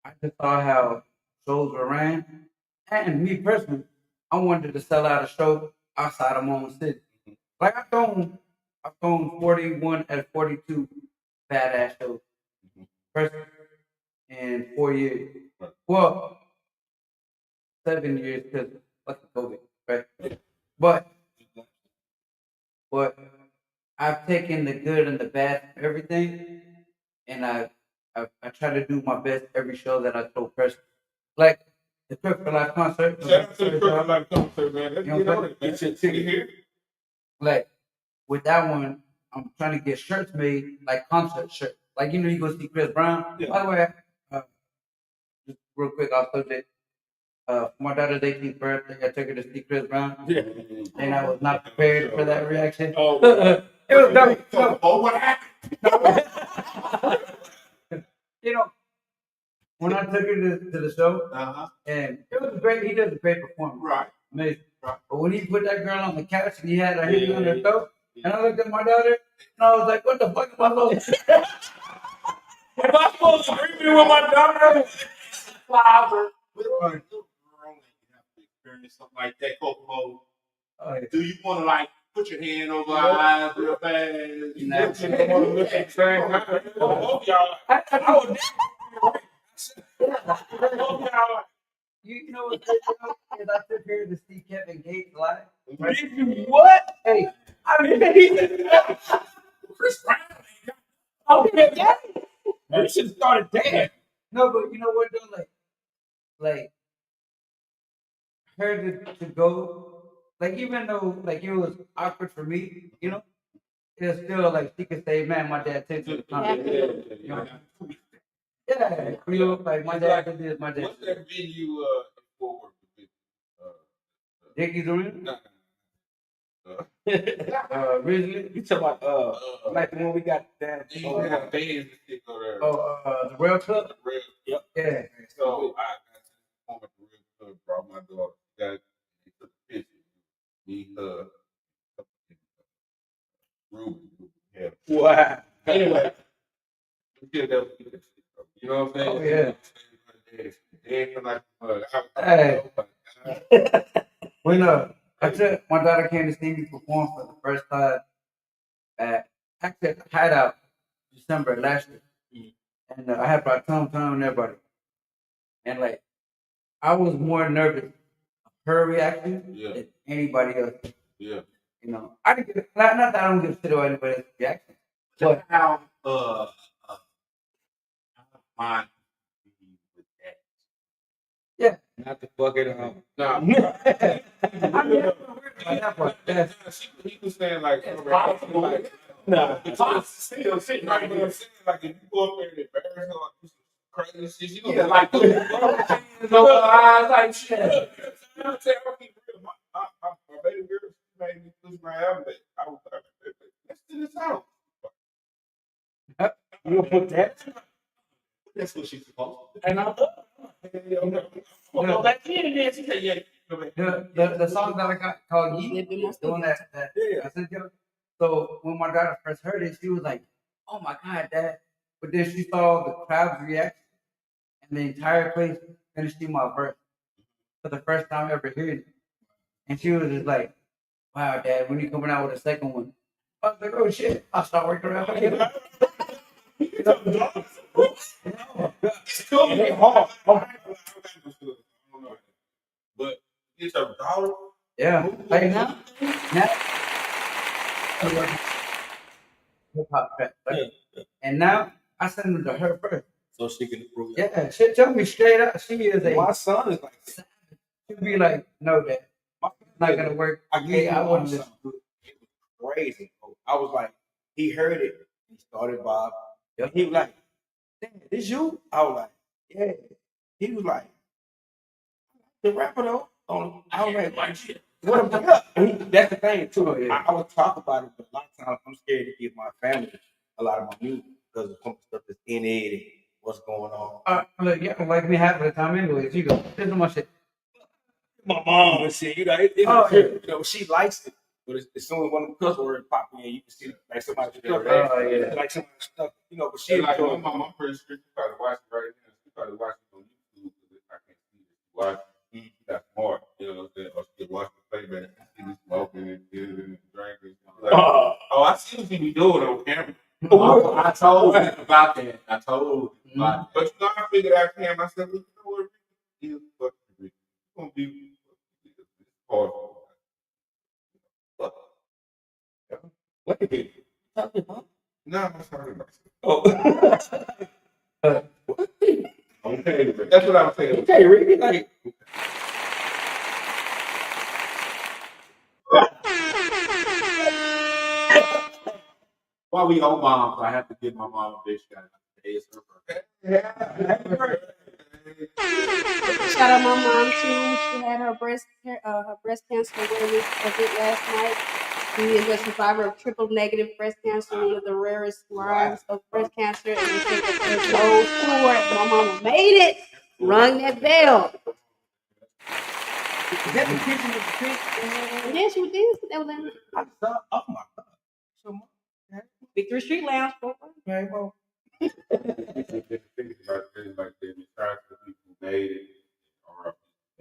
I just saw how shows were ran, and me personally, I wanted to sell out a show outside of my own city. Like I've thrown 41 out of 42 badass shows personally in 4 years. Well, 7 years because fucking COVID, right? But I've taken the good and the bad from everything, and I try to do my best every show that I throw person. Like the Perfect Life concert. Shout out to the Perfect Life concert, man. Let's You know get what on I'm it, man. Get your ticket here. Like with that one, I'm trying to get shirts made, like concert shirts. Like you go see Chris Brown. Yeah. By the way, just real quick off subject. For my daughter's 18th birthday, I took her to see Chris Brown. Yeah. And I was not prepared for that reaction. Oh, it was dope. Oh, what happened? You know, when I took her to the show, and it was great. He does a great performance. Right. Amazing. Right. But when he put that girl on the couch and he had her hand on her throat, and I looked at my daughter, and I was like, "What the fuck am I supposed to do?" Am I supposed to agree with my daughter? Father. Experience something like that, Kokomo. Do you want to like put your hand over our eyes real fast? You know, both y'all. You know what's crazy? Is I took her to see Kevin Gates live. Did you what? Hey, I mean, Chris Brown. Okay, yeah. You should have started there. no, but you know what though? Like her to go, like even though like it was awkward for me, you know, it's still like she could say, "Man, my dad takes me to concert." You know? Yeah, you know, like my dad did this, my dad. What's that venue forward? Dickies Arena? Originally? You talking about like when we got down We got bands and shit go there. Oh, the Rail Club? Yep. Yeah. So I got to the point at the Real Club, brought my daughter. Got took a picture. Me, Ruben. Yeah. Wow. Anyway, you know what I'm saying? Oh, yeah. Hey. When I took my daughter came to see me perform for the first time at actually at the Hideout December last year, and I had brought Tom and everybody, and like I was more nervous of her reaction than anybody else. Yeah. You know, I didn't give not that I don't give a shit about anybody else's reaction, but how mine with that. yeah. Not to fuck it up. No. He was saying like, No. still sitting right there saying like if you go up there and embarrass her or do some crazy shit, you gonna like put your hands over her eyes like shit. You know what I'm saying? I'll keep real. My baby girl, she made me lose my helmet. I was like, let's do this out. You gonna put that? That's what she's supposed to do. And I Well, back then, then she said, yeah. The song that I got called Yeet, the one that I sent you. So when my daughter first heard it, she was like, "Oh my God, Dad!" But then she saw the crowd's reaction, and the entire place finished my verse for the first time ever hearing it. And she was just like, "Wow, Dad, when you coming out with a second one?" I was like, "Oh shit!" I start working around. It's gonna be hard. But it's a daughter. Yeah. Like now, hip hop track. Right? And now I send them to her first. So she can approve. Yeah, she tell me straight up. She is a. My son is like, she'll be like, "No, Dad, it's not gonna work." I want this. It was crazy. I was like, he heard it. He started Bob. He was like, "Damn, this you?" I was like, "Yeah." He was like, "The rapper though." I was like, "What up?" That's the thing too. I would talk about it, but a lot of times I'm scared to give my family a lot of my music because of some stuff that's in it and what's going on. Look, you don't like me half of the time anyways. You go, this is my shit. My mom and shit, you know, you know, she likes it. But as soon as one of the cuss words pop in, you can see like somebody like some stuff, you know. But she Like my mom, I'm pretty sure she probably watching right now. She probably watching on YouTube because I can't see it. Watch, that's smart, you know what I'm saying? Or she can watch the playback. See me smoking and drinking. Like, oh, I see what she be doing on camera. I told her about that. I told her about it. But you know, I figured out Cam. I said, well, you know what? It's gonna be hard. Look at it. talking about? No, I'm talking about. Oh. Okay, that's what I'm saying. Okay, Ricky, like. While we owe moms, I have to give my mom a big shout out. Today is her birthday. Shout out my mom too. She had her breast cancer awareness event last night. She is a survivor of triple negative breast cancer, one of the rarest forms of breast cancer. And they said that there's no cure. My mama made it. Rung that bell. Is that the kitchen with the pig? Yes, you did. That was in I saw. Oh my God. So much. Victory Street Lounge. Okay, well. Like that, besides the people who made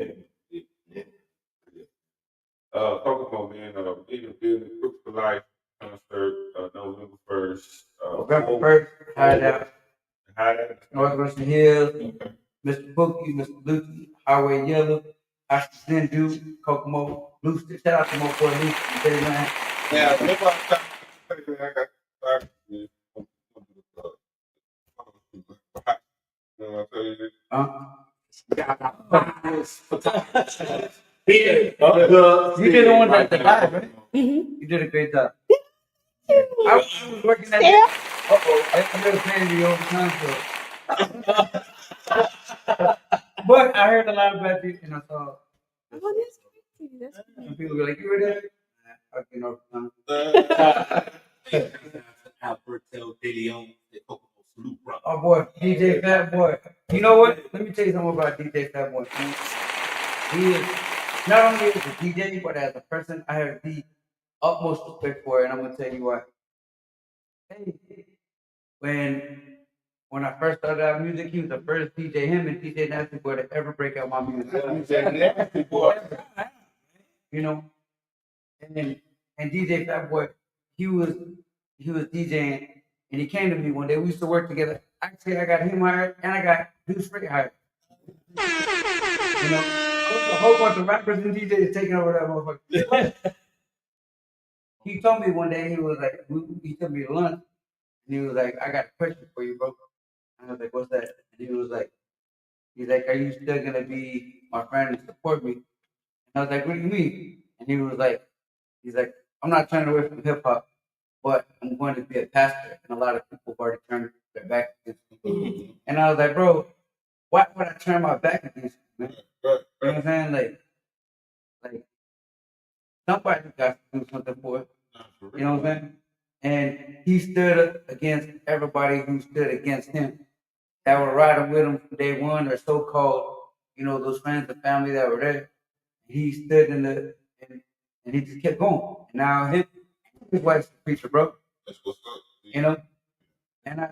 it, Kokomo, man, even building Crooks for Life concert, November 1st. November 1st, Hideout, Hideout. Northwestern Hills, Mr. Bookie, Mr. Lucci, Highway Yellow, Ashton Sindu, Kokomo, Lucy. Shout out to my boy Lucy. Man. Yeah, remember I was talking to you, I got you know what I'm saying? You did the one that died, right? You did a great job. I was working at I never paying you overtime, but I heard a lot about you, and I saw. Some people were like, "You were there." Fucking overtime. Oh boy, DJ Fat Boy. You know what? Let me tell you something about DJ Fat Boy. He is not only as a DJ, but as a person, I have the utmost respect for it, and I'm gonna tell you why. Hey, when I first started out music, he was the first DJ, him and DJ Nasty Boy to ever break out my music. Nasty Boy. You know, and DJ Fat Boy, he was DJing, and he came to me one day. We used to work together. Actually, I got him hired, and I got Deuce Free hired. You know, a whole bunch of rappers and DJs taking over that motherfucker. He told me one day, he was like, he took me to lunch, and he was like, I got a question for you, bro. And I was like, what's that? And he was like, are you still gonna be my friend and support me? And I was like, what do you mean? And he was like, I'm not turning away from hip hop, but I'm going to be a pastor, and a lot of people have already turned their back against me. And I was like, bro, why would I turn my back against you, man? You know what I'm saying? Like somebody got to do something for it. You know what I'm saying? And he stood up against everybody who stood against him, that were riding with him from day one, or so-called, those friends and family that were there. He stood and he just kept going. And now his wife's a preacher, bro. That's what's up. You know? And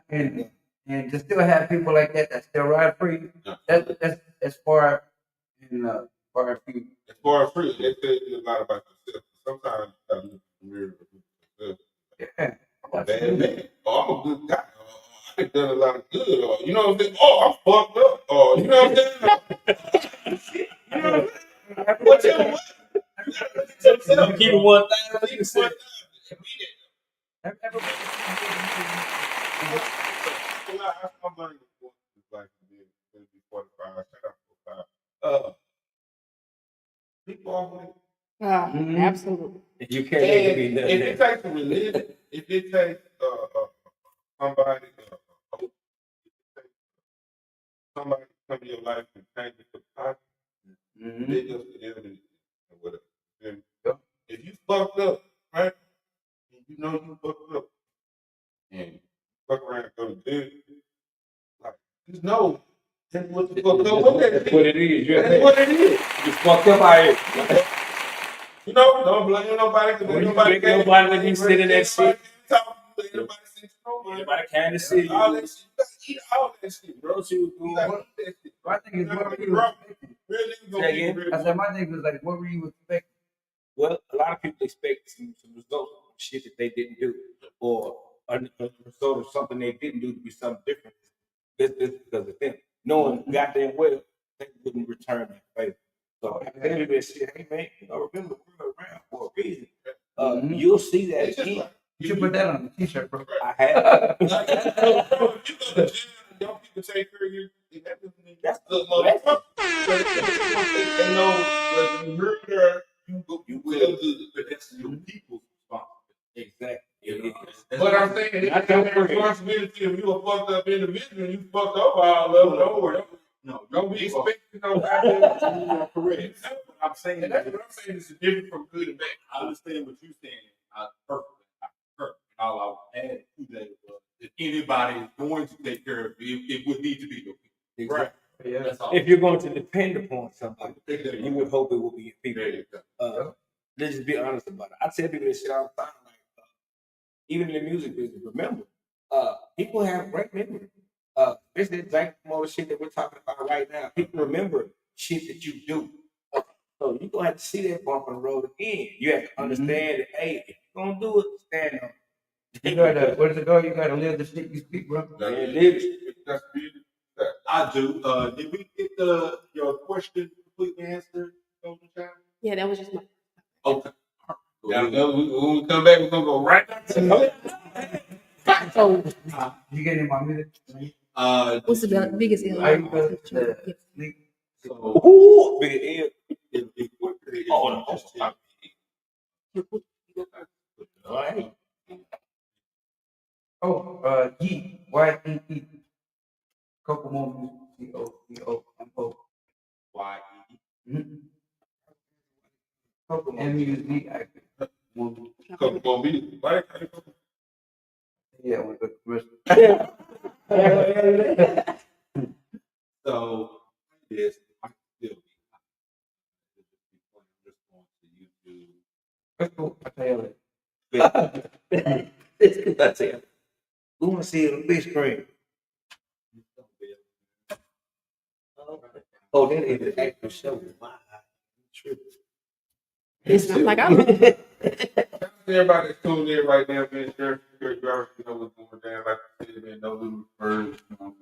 to still have people like that still ride free, that's far far and few. As far as free, they tell you a lot about yourself. Sometimes you gotta look in the mirror of yourself. Yeah. Bad man. Oh, I'm a good guy. I've done a lot of good. Or, you know what I'm saying? Oh, I'm fucked up. Or, you know what I'm saying? You know what I'm saying? What Keep it 1,000. I'm learning like be 45. Shut up, 45. People always. Absolutely. You can't be nothing. If it takes a religion, if it takes somebody, somebody to come in your life and change it for the positive, they just the enemy or whatever. And if you fucked up, right? And you know you fucked up, and you fuck around and go to jail, like just know that's what you fucked up with. That's what it is. That's what it is. You fucked up out here. You know, don't blame nobody because nobody when you sit in that shit. Anybody came to see you. All that shit. You gotta eat all that shit, bro. She was doing what? My thing is, what were you expecting? I said, my thing was like, what were you expecting? Well, a lot of people expect some results of shit that they didn't do, or a result of something they didn't do to be something different. This because of them. Knowing goddamn well they wouldn't return that favor. So at the end of this shit, hey man, remember the world around for a reason. You'll see that again. You should put that on a t-shirt, bro. I have. You go to jail, young people take care of you. That's good, motherfucker. They know when you hurt her, you will good, but that's your people's responsibility. Exactly. But I'm saying, it's your responsibility if you a fucked up individual and you fucked up all level. Don't be expecting nobody. Correct. I'm saying that's what I'm saying. It's different from good and bad. I understand what you're saying. Perfect. All I would add to that was if anybody is going to take care of you, it would need to be your people. Right. Yeah. If you're going to depend upon somebody, you would hope it will be your people. Let's just be honest about it. I tell people this shit all the time. Like, even in the music business, remember, people have great memory. It's the exact more shit that we're talking about right now. People remember shit that you do. So you're gonna have to see that bump on the road again. You have to understand that, hey, if you're gonna do it, stand on it. You gotta, where does it go? You gotta live the shit you speak, bro. I do. Did we get your question completely answered? Yeah, that was just my. Okay. When we come back, we're gonna go right back to So, you get in my music? what's the biggest ill? Ooh, big Yeet, Y-E-E. Kokomo, C-O-C-O-M-O. Y-E. Kokomo. M-U-Z, Kokomo music. Yeah, with the commercial. So, yes, I can still be just going to YouTube. That's cool. I tell you. That's it. We want to see it on the big screen. Oh, that is the actual show. Wow. It's not like I'm. Everybody that's tuned in right now, man, sure, you already know what's going down. Like I said, man, no little birds, somebody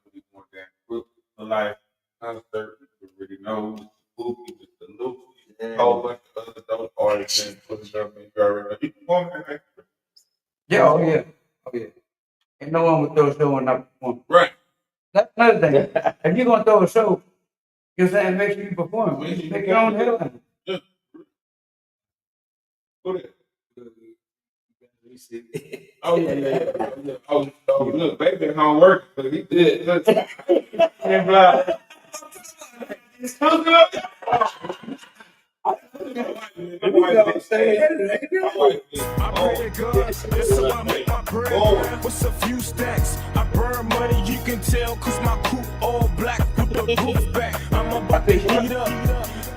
really going down. Quick for life, concert, you really know, it's spooky, it's the loop, a whole bunch of other dope artists, and put it up, and you already know. You perform that, Yeah, oh yeah. Oh yeah. Ain't no one would throw a show and not perform. right? That's another thing. If you're gonna throw a show, you know what I'm saying, make sure you perform. Make your own headline. Oh yeah. Oh, look, baby home working, but he did. Look. And blah. What's a few stacks? I burn money, you can tell, cause my coupe all black with the roof back. I'm about to heat up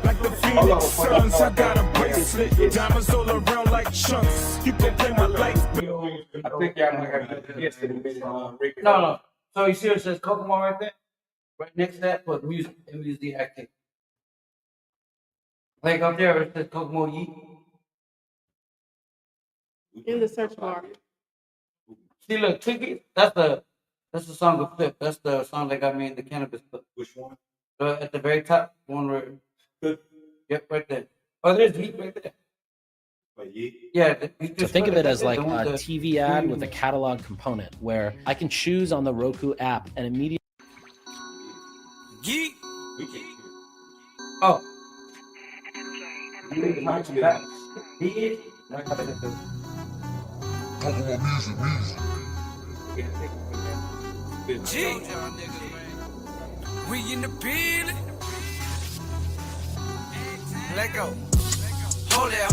like the Phoenix Suns. I got a bracelet, diamonds all around like chunks. You can play my life. I think y'all might have to guess in a minute. No. So you see what it says Kokomo right there? Right next to that, put music, M-U-Z acting. Like up there, it says Kokomo Yeet. In the search bar. See, look, Ticket, that's the song of Flip. That's the song that got me in the cannabis clip. Which one? At the very top, one where, yep, right there. Oh, there's Yeet right there. Yeah. So think of it as like a TV ad with a catalog component where I can choose on the Roku app and immediately. Yeet. Oh. G. We in the building. Let go. Hold it.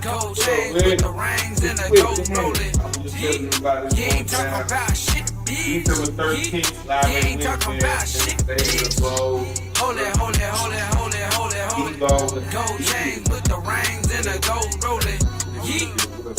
Gold chains with the rings and the gold rolling. You ain't talking about shit, bitch. You ain't talking about shit, bitch. Hold it. Gold chains with the rings and the gold rolling.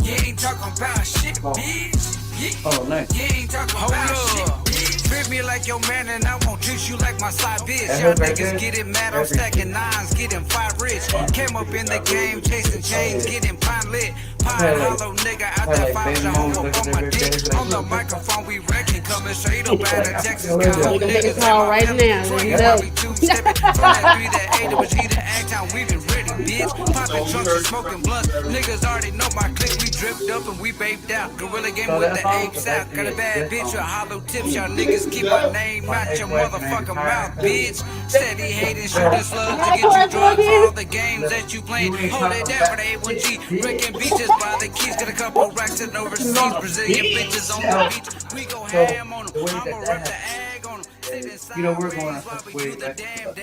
You ain't talking about shit, bitch. Oh, nice. You ain't talking about shit, bitch. Treat me like your man and I won't treat you like my side bitch. Y'all niggas getting mad, I'm stacking nines, getting 5 rich. Came up in the game, chasing chains, getting pine lit. Pine hollow nigga out that 5 to home up on my dick. On the microphone, we wrecking, coming straight up out of Texas. Got We can make a call right now. Let's go. Stepping from that 3 to 8, it was either act time, we been ready, bitch. bitch. Popping trunks and smoking blunts. Niggas already know my clique. We dripped up and we baked out. Gorilla game with the apes out. Got a bad bitch with hollow tips. Y'all niggas keep my name out your motherfucking mouth, bitch. Steady hating, shooting slugs to get you drugs for all the games that you playing. Hold it down for the A1G. Wrecking beaches by the keys. Got a couple racks in overseas. Brazilian bitches on the beach. We go ham on them. I'ma rip the egg on them. You know, we're going such a way that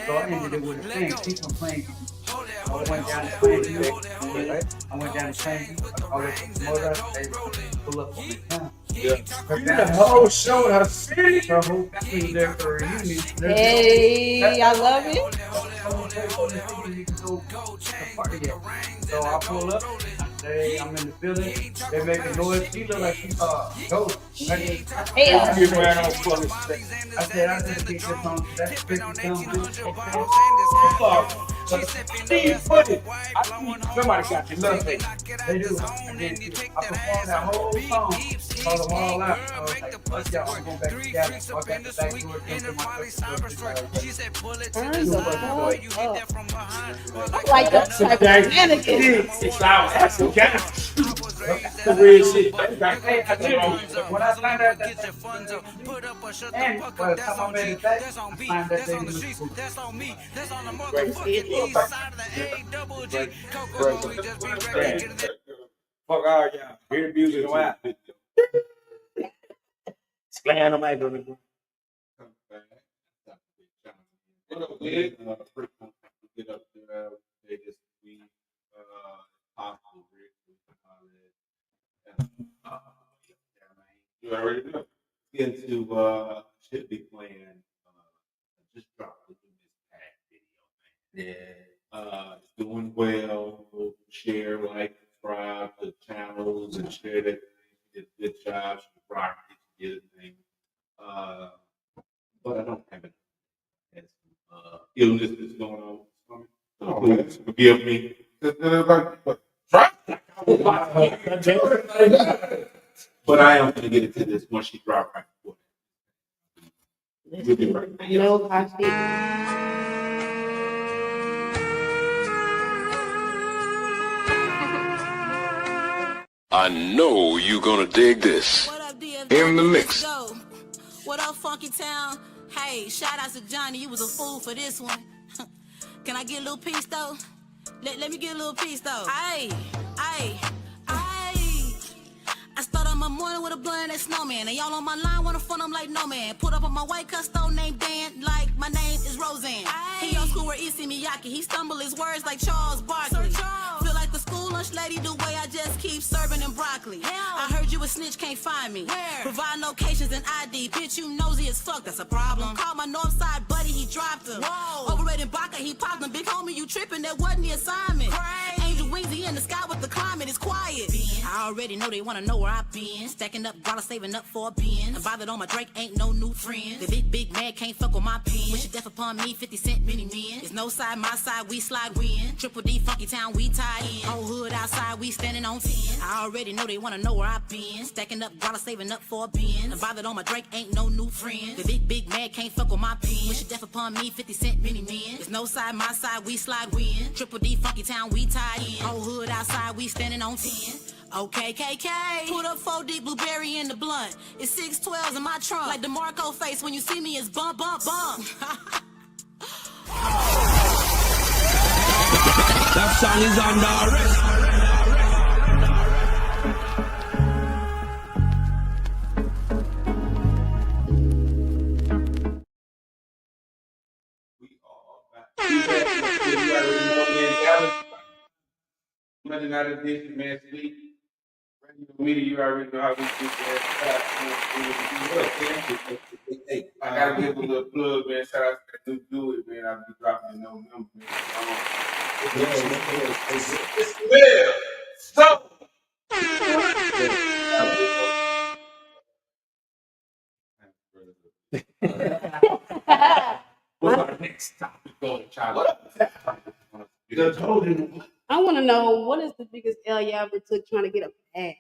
so I ended it with a thing. Keep on playing. I went down to Plainview, right? I went down to Plainview. I went to the motor. They pull up on me. Yeah. The whole show, the city. The whole family there for a reunion. Hey, I love it. So I pull up. I'm in the building. They make a noise. She look like she saw a ghost. I said, I just keep this on. That's freaking Somebody got your love face. They do. I performed that whole song. Called them all out. I was like, fuck y'all. I'm going back to Dallas. I got the back door into my Like that type of mannequin. It's out. That's the gas. The real shit. When I signed out that and by the time I made it back, I signed that thing in the school. Fuck all y'all. Hear the music and laugh. Slam the mic on the ground. What up, Wig? Get up there, Vegas, we, possible, Rick, you already know. Into, should be playing, just dropped the new Miss Pat video, man. Yeah. It's doing well. Share, like, subscribe to channels and share that. She did a good job. She rocked it. She did a thing. But I don't have it. Illness that's going on. So please forgive me. But I am going to get into this once she dropped right before. We'll be right back. No, Cosby. I know you're gonna dig this. In the mix. What up, Funky Town? Hey, shout out to Johnny. You was a fool for this one. Can I get a little piece though? Let me get a little piece though. Aye. I start on my morning with a blunt and snowman. And y'all on my line wanna fun I'm like no man. Put up on my white custom named Dan, like my name is Roseanne. He on school where Issey Miyake. He stumble his words like Charles Barkley. Feel like the school lunch lady the way I just keep serving them broccoli. I heard you a snitch, can't find me. Provide locations and ID. Bitch, you nosy as fuck, that's a problem. Call my north side buddy, he dropped him. Overrated Baca, he popped him. Big homie, you tripping, that wasn't the assignment. Angel wings, he in the sky with the climate, it's quiet. I already know they wanna know where I've been. Stacking up dollars, saving up for a bin. I'm bothered on my Drake, ain't no new friend. The big man can't fuck with my pen. Wish you death upon me, 50 cent mini men. There's no side, my side, we slide win. Triple D, Funky Town, we tie in. Whole hood outside, we standing on 10. I already know they wanna know where I've been. Stacking up dollars, saving up for a bin. I'm bothered on my Drake, ain't no new friend. The big man can't fuck with my pen. Wish you death upon me, 50 cent mini men. There's no side, my side, we slide win. Triple D, Funky Town, we tie in. Whole hood outside, we standing on 10. Okay, KK. Put up 4 deep blueberry in the blunt. It's 612s in my trunk. Like DeMarco face when you see me, it's bump, bump, bump. That song is under arrest. Monday Night Edition, man, City. Media, you already know how we do that. I gotta give a little plug, man. Shout out to that new Do It, man. I'll be dropping in November, man. So. What's our next topic? I want to know what is the biggest L you ever took trying to get a bag?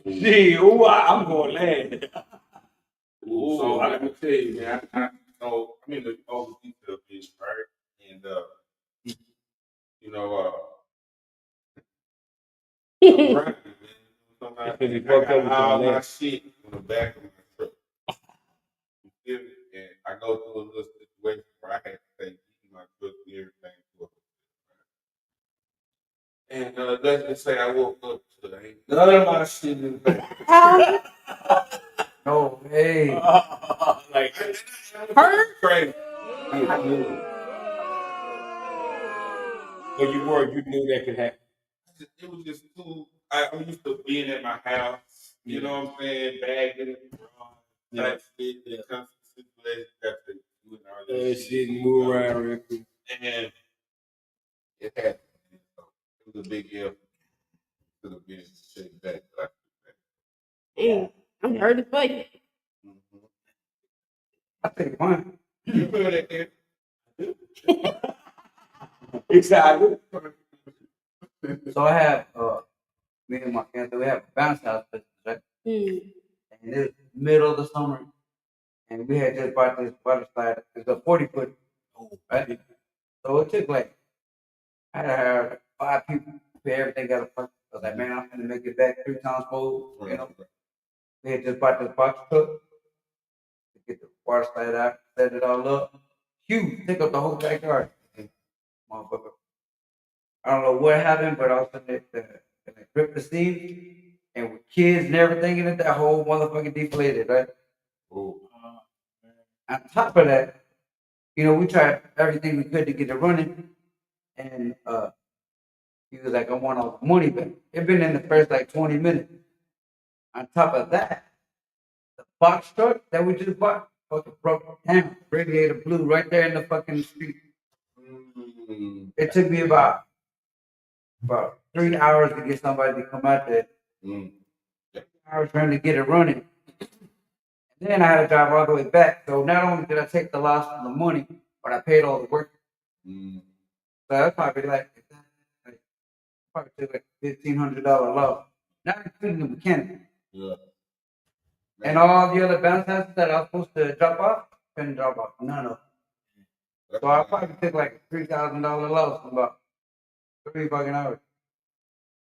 Gee, I'm going land. So let me tell you, man. I'm in the overseas business, right? And you know, I'm grinding, man. I got all my shit in the back of my truck. You feel me? And I go through a little situation where I had to take my truck and everything to a and let's just say I woke up to ain't none of my shit in the back. No, hey. Like, hurt? Crazy. Where you were, you knew that could happen. It was just too. I'm used to being at my house. You know what I'm saying? Bagging in the garage. Type shit. That comes to situation. Got to do all this Shit and move around real quick. And it happened. So it was a big deal. Could have been shit back. Damn, I'm hurting for you. I take one. You feel that there? Exactly. So I have me and my fiance, we have a bounce house business, right? And it was middle of the summer, and we had just bought this water slide. It's a 40-foot, right? So it took like I had to hire 5 people to pay everything out of pocket. I was like, man, I'm gonna make it back 3 times more. You know, we had just bought this box truck to get the water slide out, set it all up. Huge, take up the whole backyard. Motherfucker. I don't know what happened, but all of a sudden it ripped the seam, and with kids and everything in it, that whole motherfucker deflated, right? On top of that, you know, we tried everything we could to get it running, and he was like, I want all the money back. It been in the first like 20 minutes. On top of that, the box truck that we just bought fucking broke down. Radiator blew right there in the fucking street. It took me about 3 hours to get somebody to come out there. 3 hours trying to get it running. And then I had to drive all the way back. So not only did I take the loss of the money, but I paid all the work. So that's probably probably took like $1,500 loss. Not including the mechanic. Yeah. And all the other bounce houses that I was supposed to drop off, couldn't drop off. None of them. So I probably took like a $3,000 loss in about 3 fucking hours.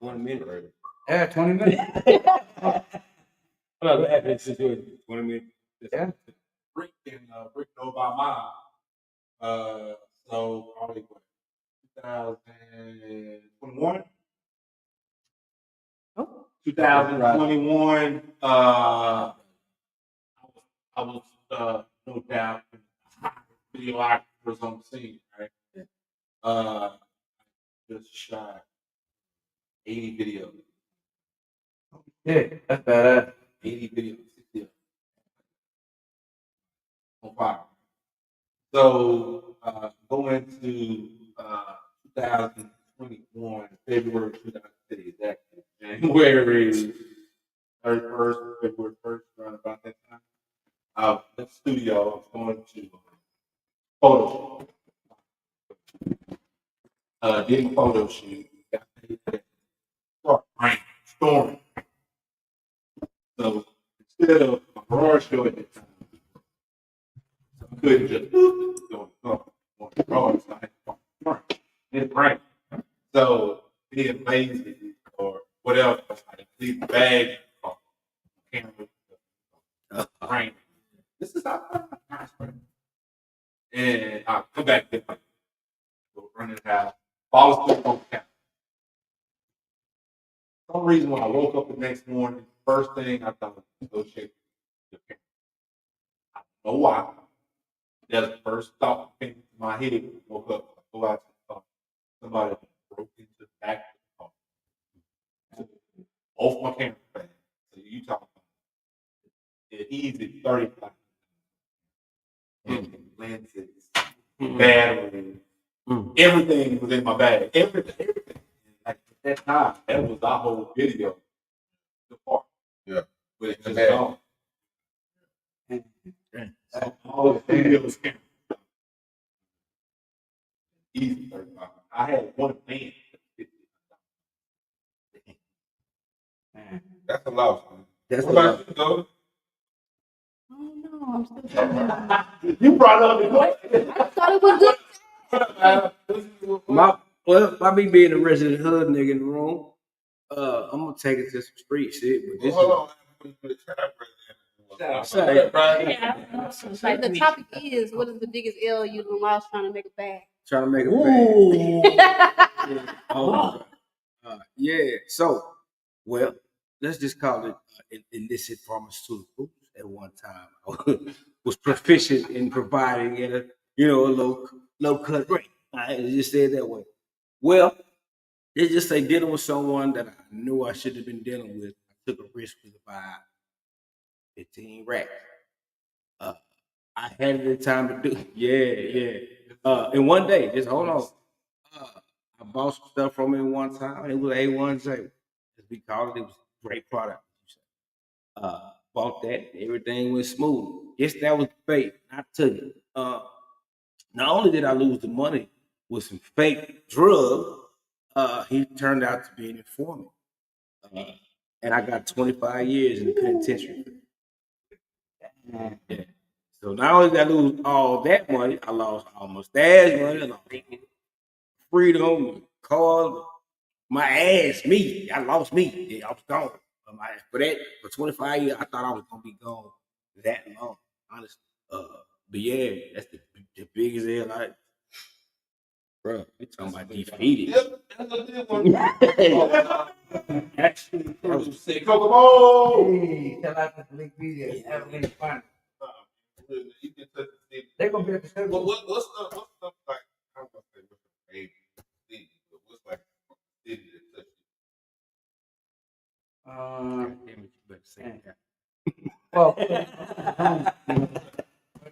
1 minute. Yeah, 20 minutes. Well, what happened situation? 20 minutes. Yeah. Rick know about mine. So probably 2021. 2021. I was no doubt videographers on the scene, right? Just shot 80 videos. Yeah, that's badass. 80 videos, 60 on fire. So going to 2021, February 2020, exactly. January 31st, February 1st, around about that time. The studio, I was going to photo shoot. Did a photo shoot. Got paid for rain, storm. So instead of a garage show at that time, I couldn't just go on the garage. So I had to park. It rained. So being lazy or whatever, like leave the bag or camera, rain. This is how I and I come back to go running out, fall asleep on the couch. For some reason, when I woke up the next morning, first thing I thought was go check the camera. I don't know why. That's the first thought that came to my head. Woke up, I go out to the car. Somebody broke into the back of the car. Off my camera bag. So you talking about an easy 35 lenses, batteries, everything was in my bag. Everything. Like at that time, that was our whole video. The part. Yeah. But it's just gone. So all the videos came. Easy 35. I had one man. That's a loss, man. That's what about you, Dodo? Oh no, I'm still thinking. You brought up the question. I thought it was good. Well, by me being a resident hood nigga in the room, I'm gonna take it to some street shit. But this Hold on. Like the topic is, what is the biggest L you done lost trying to make a bag? trying to make a bag. Oh, yeah. So, well, let's just call it illicit pharmaceuticals. At one time, I was proficient in providing a low cut rate. I just say it that way. Well, it's just like dealing with someone that I knew I should have been dealing with. I took a risk to buy 15 racks. I had the time to do. Yeah. In one day, just hold on. I bought some stuff from him one time. It was A1J, as we called it. It was a great product. Bought that. Everything went smooth. Guess that was the fate. I took it. Not only did I lose the money with some fake drug, he turned out to be an informant. And I got 25 years in the penitentiary. Yeah. So not only did I lose all that money, I lost all my stash money, I lost freedom, cars, my ass, me. I lost me. Yeah, I was gone. For 25 years, I thought I was gonna be gone that long, honestly. But yeah, that's the biggest L I. Bro, we talking about defeated. That's a good one. Actually, that was Say Kokomo. Hey, tell out the link video. Have really fun. You can touch the city. They're gonna be at the show. What's the like? I'm gonna say what's the favorite city, but what's like the city that touched damn it, you better say that. Well,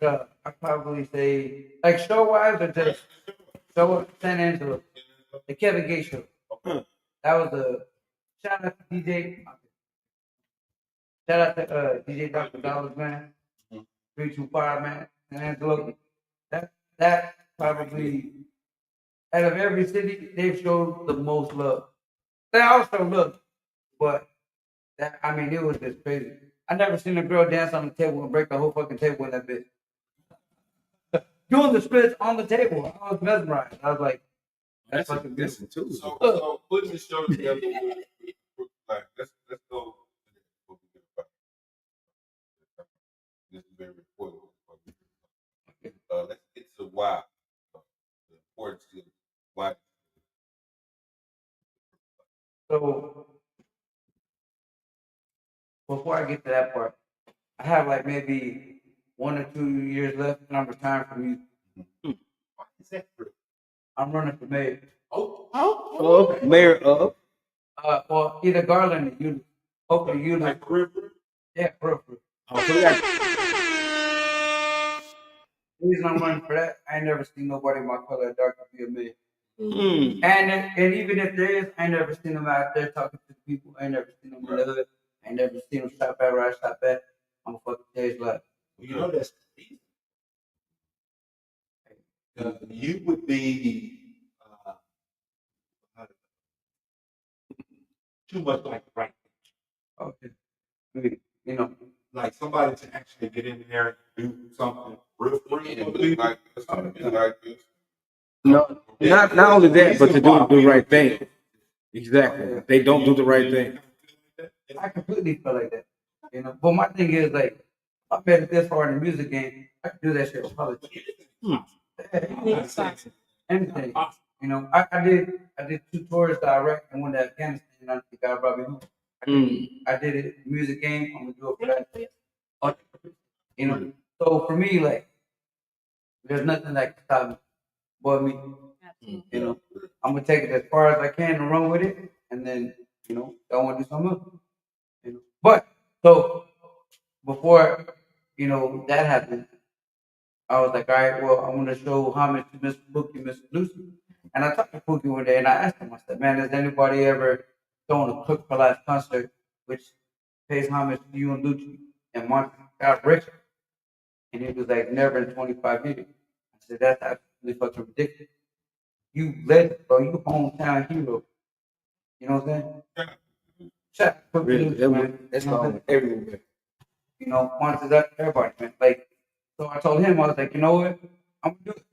but, I probably say like show wise or just show San Angelo, the Kevin Gates show. That was a shout out to DJ. Shout out to DJ Dr. Dollars, man. 325, man. San Angelo. That probably out of every city they've showed the most love. They also love, but that I mean it was just crazy. I never seen a girl dance on the table and break the whole fucking table in that bitch. Doing the splits on the table. I was mesmerized. I was like, that's fucking beautiful too. So putting the show together, like let's go. This is very important. Let's get to why. The importance of why. So before I get to that part, I have like maybe 1 or 2 years left and I'm retiring from music. Why is that true? I'm running for mayor. Oh, mayor of? Well, either Garland or Eunice. Hopefully Eunice. Like periphery? Yeah, periphery. Oh, so we got The reason I'm running for that, I ain't never seen nobody my color or dark to be a mayor. Mm. And even if there is, I ain't never seen them out there talking to people. I ain't never seen them in the hood. I ain't never seen them stop at where I stop at. I'm a fucking stage life. You know that's you would be too much like right. Okay. You know. Like somebody to actually get in there and do something real free and be like this, be like this. No, not only that, but to do the right thing. Exactly. They don't do the right thing. I completely feel like that. You know, but my thing is like, I made it this far in the music game. I can do that shit with politics. Anything. You know, I did 2 tours to Iraq and 1 to Afghanistan. And I think God brought me home. I did it music game. I'm gonna do it for that. You know, so for me, like, there's nothing that can stop me but me. You know, I'm gonna take it as far as I can and run with it, and then I want to do something else. You know, but so before that happened, I was like, all right, well, I want to show homage to Mr. Bookie, Mr. Lucy. And I talked to Bookie one day and I asked him, I said, man, has anybody ever thrown a Cook for Life concert which pays homage to you and Lucci and Monty got rich? And he was like, never in 25 years. I said, that's absolutely fucking ridiculous. You legend, bro, you hometown hero. You know what I'm saying? Shout out to Lucci, man. That's all everywhere. Monty's up everybody, man. Like, so I told him, I was like, you know what? I'm gonna do it.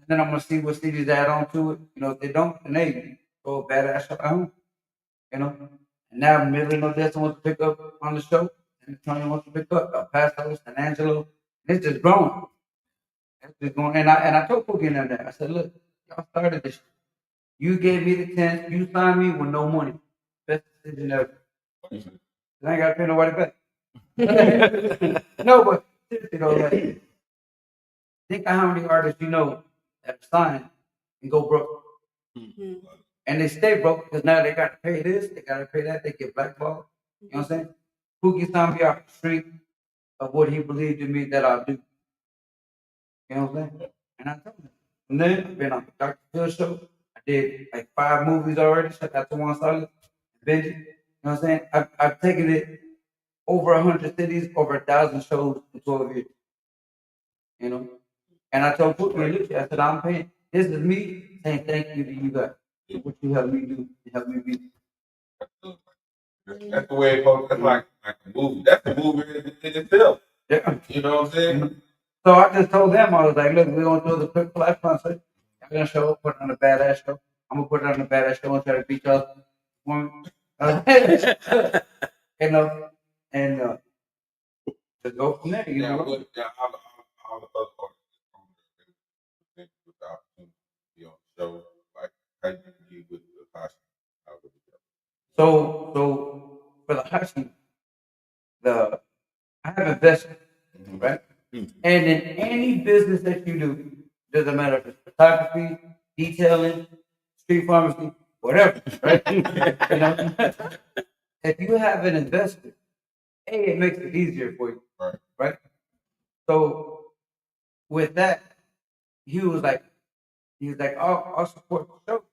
then I'm gonna see what cities add on to it. You know, if they don't, then they go a badass show at home. You know, and now Millie Odessa wants to pick up on the show, and Tony wants to pick up El Paso, San Angelo. It's just growing. It's just going. And I told Pookie in there, I said, look, y'all started this. You gave me the chance. You signed me with no money. Best decision ever. I ain't got to pay nobody back. No, but seriously though, like, think of how many artists you know that sign and go broke. And they stay broke because now they got to pay this, they got to pay that, they get blackballed. You know what I'm saying? Pookie signed me off the street of what he believed in me that I'll do. You know what I'm saying? And I told him. And then I've been on the Dr. Phil show. I did like 5 movies already. Shout out to One Solid, Benji. You know what I'm saying? I've taken it over 100 cities, over 1,000 shows in 12 years. You know? And I told Pookie, I said, I'm paying. This is me saying thank you to you guys. What you helped me do, you helped me be. That's the way it goes. That's like a movie. That's a movie in itself. Yeah. You know what I'm saying? So I just told them, I was like, look, we're going to do the quick flash concert. I'm going to show up, put on a badass show. I'm going to put it on a badass show and try to beat y'all. You know, and just go from there. You know? All the other artists with the opportunity to be on the show, like how you deal with the passion. So for the Hashi, I have invested, right? And in any business that you do, doesn't matter if it's photography, detailing, street pharmacy, whatever, right? You know, if you have an investor, it makes it easier for you, right? So with that, he was like, I'll support the show,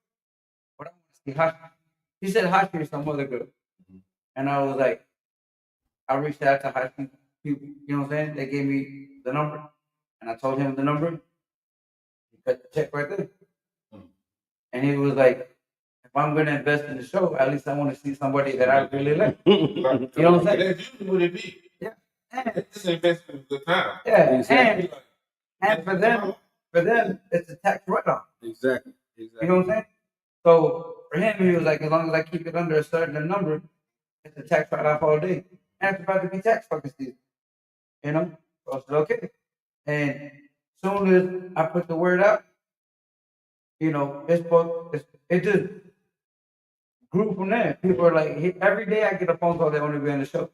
but I want to see Hashi. He said Hashi or some other girl. And I was like, I reached out to Hashi people, you know what I'm saying? They gave me the number. And I told him the number. He cut the check right there. And he was like, if I'm going to invest in the show, at least I want to see somebody that I really like. You know what I'm saying? That's usually what it be. Yeah. It's an investment of good time. Yeah. And for them, it's a tax write-off. Exactly. You know what I'm saying? So for him, he was like, as long as I keep it under a certain number, it's a tax write-off all day. And it's about to be tax fucking season. You know? So I said, okay. And as soon as I put the word out, you know, it just grew from there. People are like, every day I get a phone call they want to be on the show.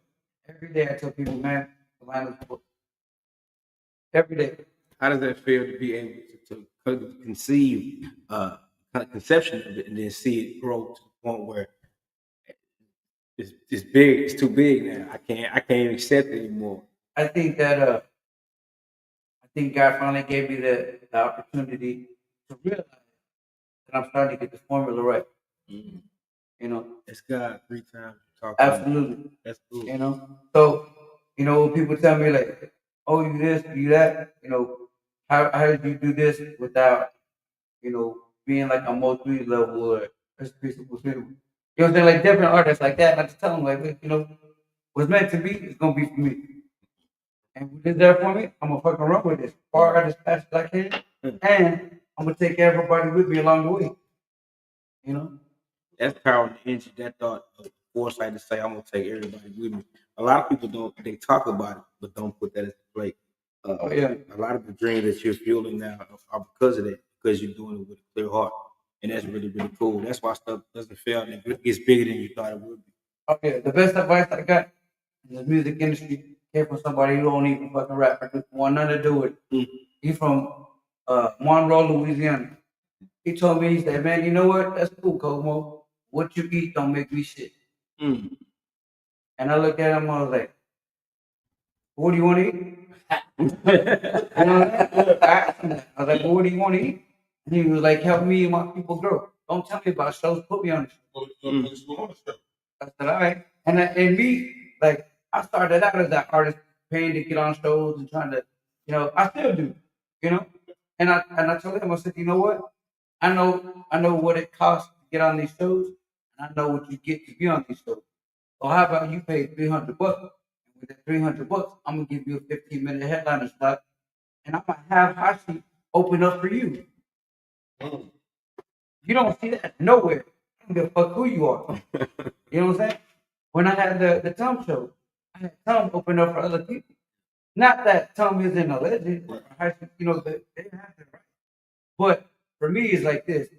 Every day I tell people, man, the line is booked. Every day. How does that feel to be able to conceive kind of conception of it and then see it grow to the point where it's big, it's too big now. I can't accept it anymore. I think that God finally gave me the opportunity to realize that I'm starting to get the formula right. Mm-hmm. You know, it's God 3 times. Absolutely. That's cool. You know, so you know when people tell me like, "Oh, you this, you that," you know, how did you do this without, you know, being like a multi level or principal? You know what I'm saying? Like different artists like that. And I just tell them like, you know, what's meant to be is gonna be for me. And what is there for me, I'm gonna fucking run with this far as fast as I can, and I'm gonna take everybody with me along the way. You know, that's power and energy. That thought of foresight to say I'm gonna take everybody with me. A lot of people they talk about it, but don't put that into play. A lot of the dreams that you're fueling now are because of that, because you're doing it with a clear heart, and that's really really cool. That's why stuff doesn't fail and it gets bigger than you thought it would be. Okay, the best advice I got in the music industry came from somebody who don't even fucking rap. I just want nothing to do with it. He's from Monroe, Louisiana. He told me, he said, man, you know what? That's cool, Como. What you eat don't make me shit. And I looked at him, I was like, what do you want to eat? I was like, well, what do you want to eat? And he was like, help me and my people grow. Don't tell me about shows, put me on the show. I said, all right. And me, like, I started out as that artist, paying to get on shows and trying to, you know, I still do, you know. And I told him, I said, you know what? I know what it costs to get on these shows, and I know what you get to be on these shows. So how about you pay $300? And with that $300, I'm gonna give you a 15-minute headliner slot, and I'm gonna have Hashi open up for you. You don't see that nowhere. I don't give a fuck who you are. You know what I'm saying? When I had the Tom show, I had Tom open up for other people. Not that Tom isn't a legend, you know, they have the right. But for me, it's like this: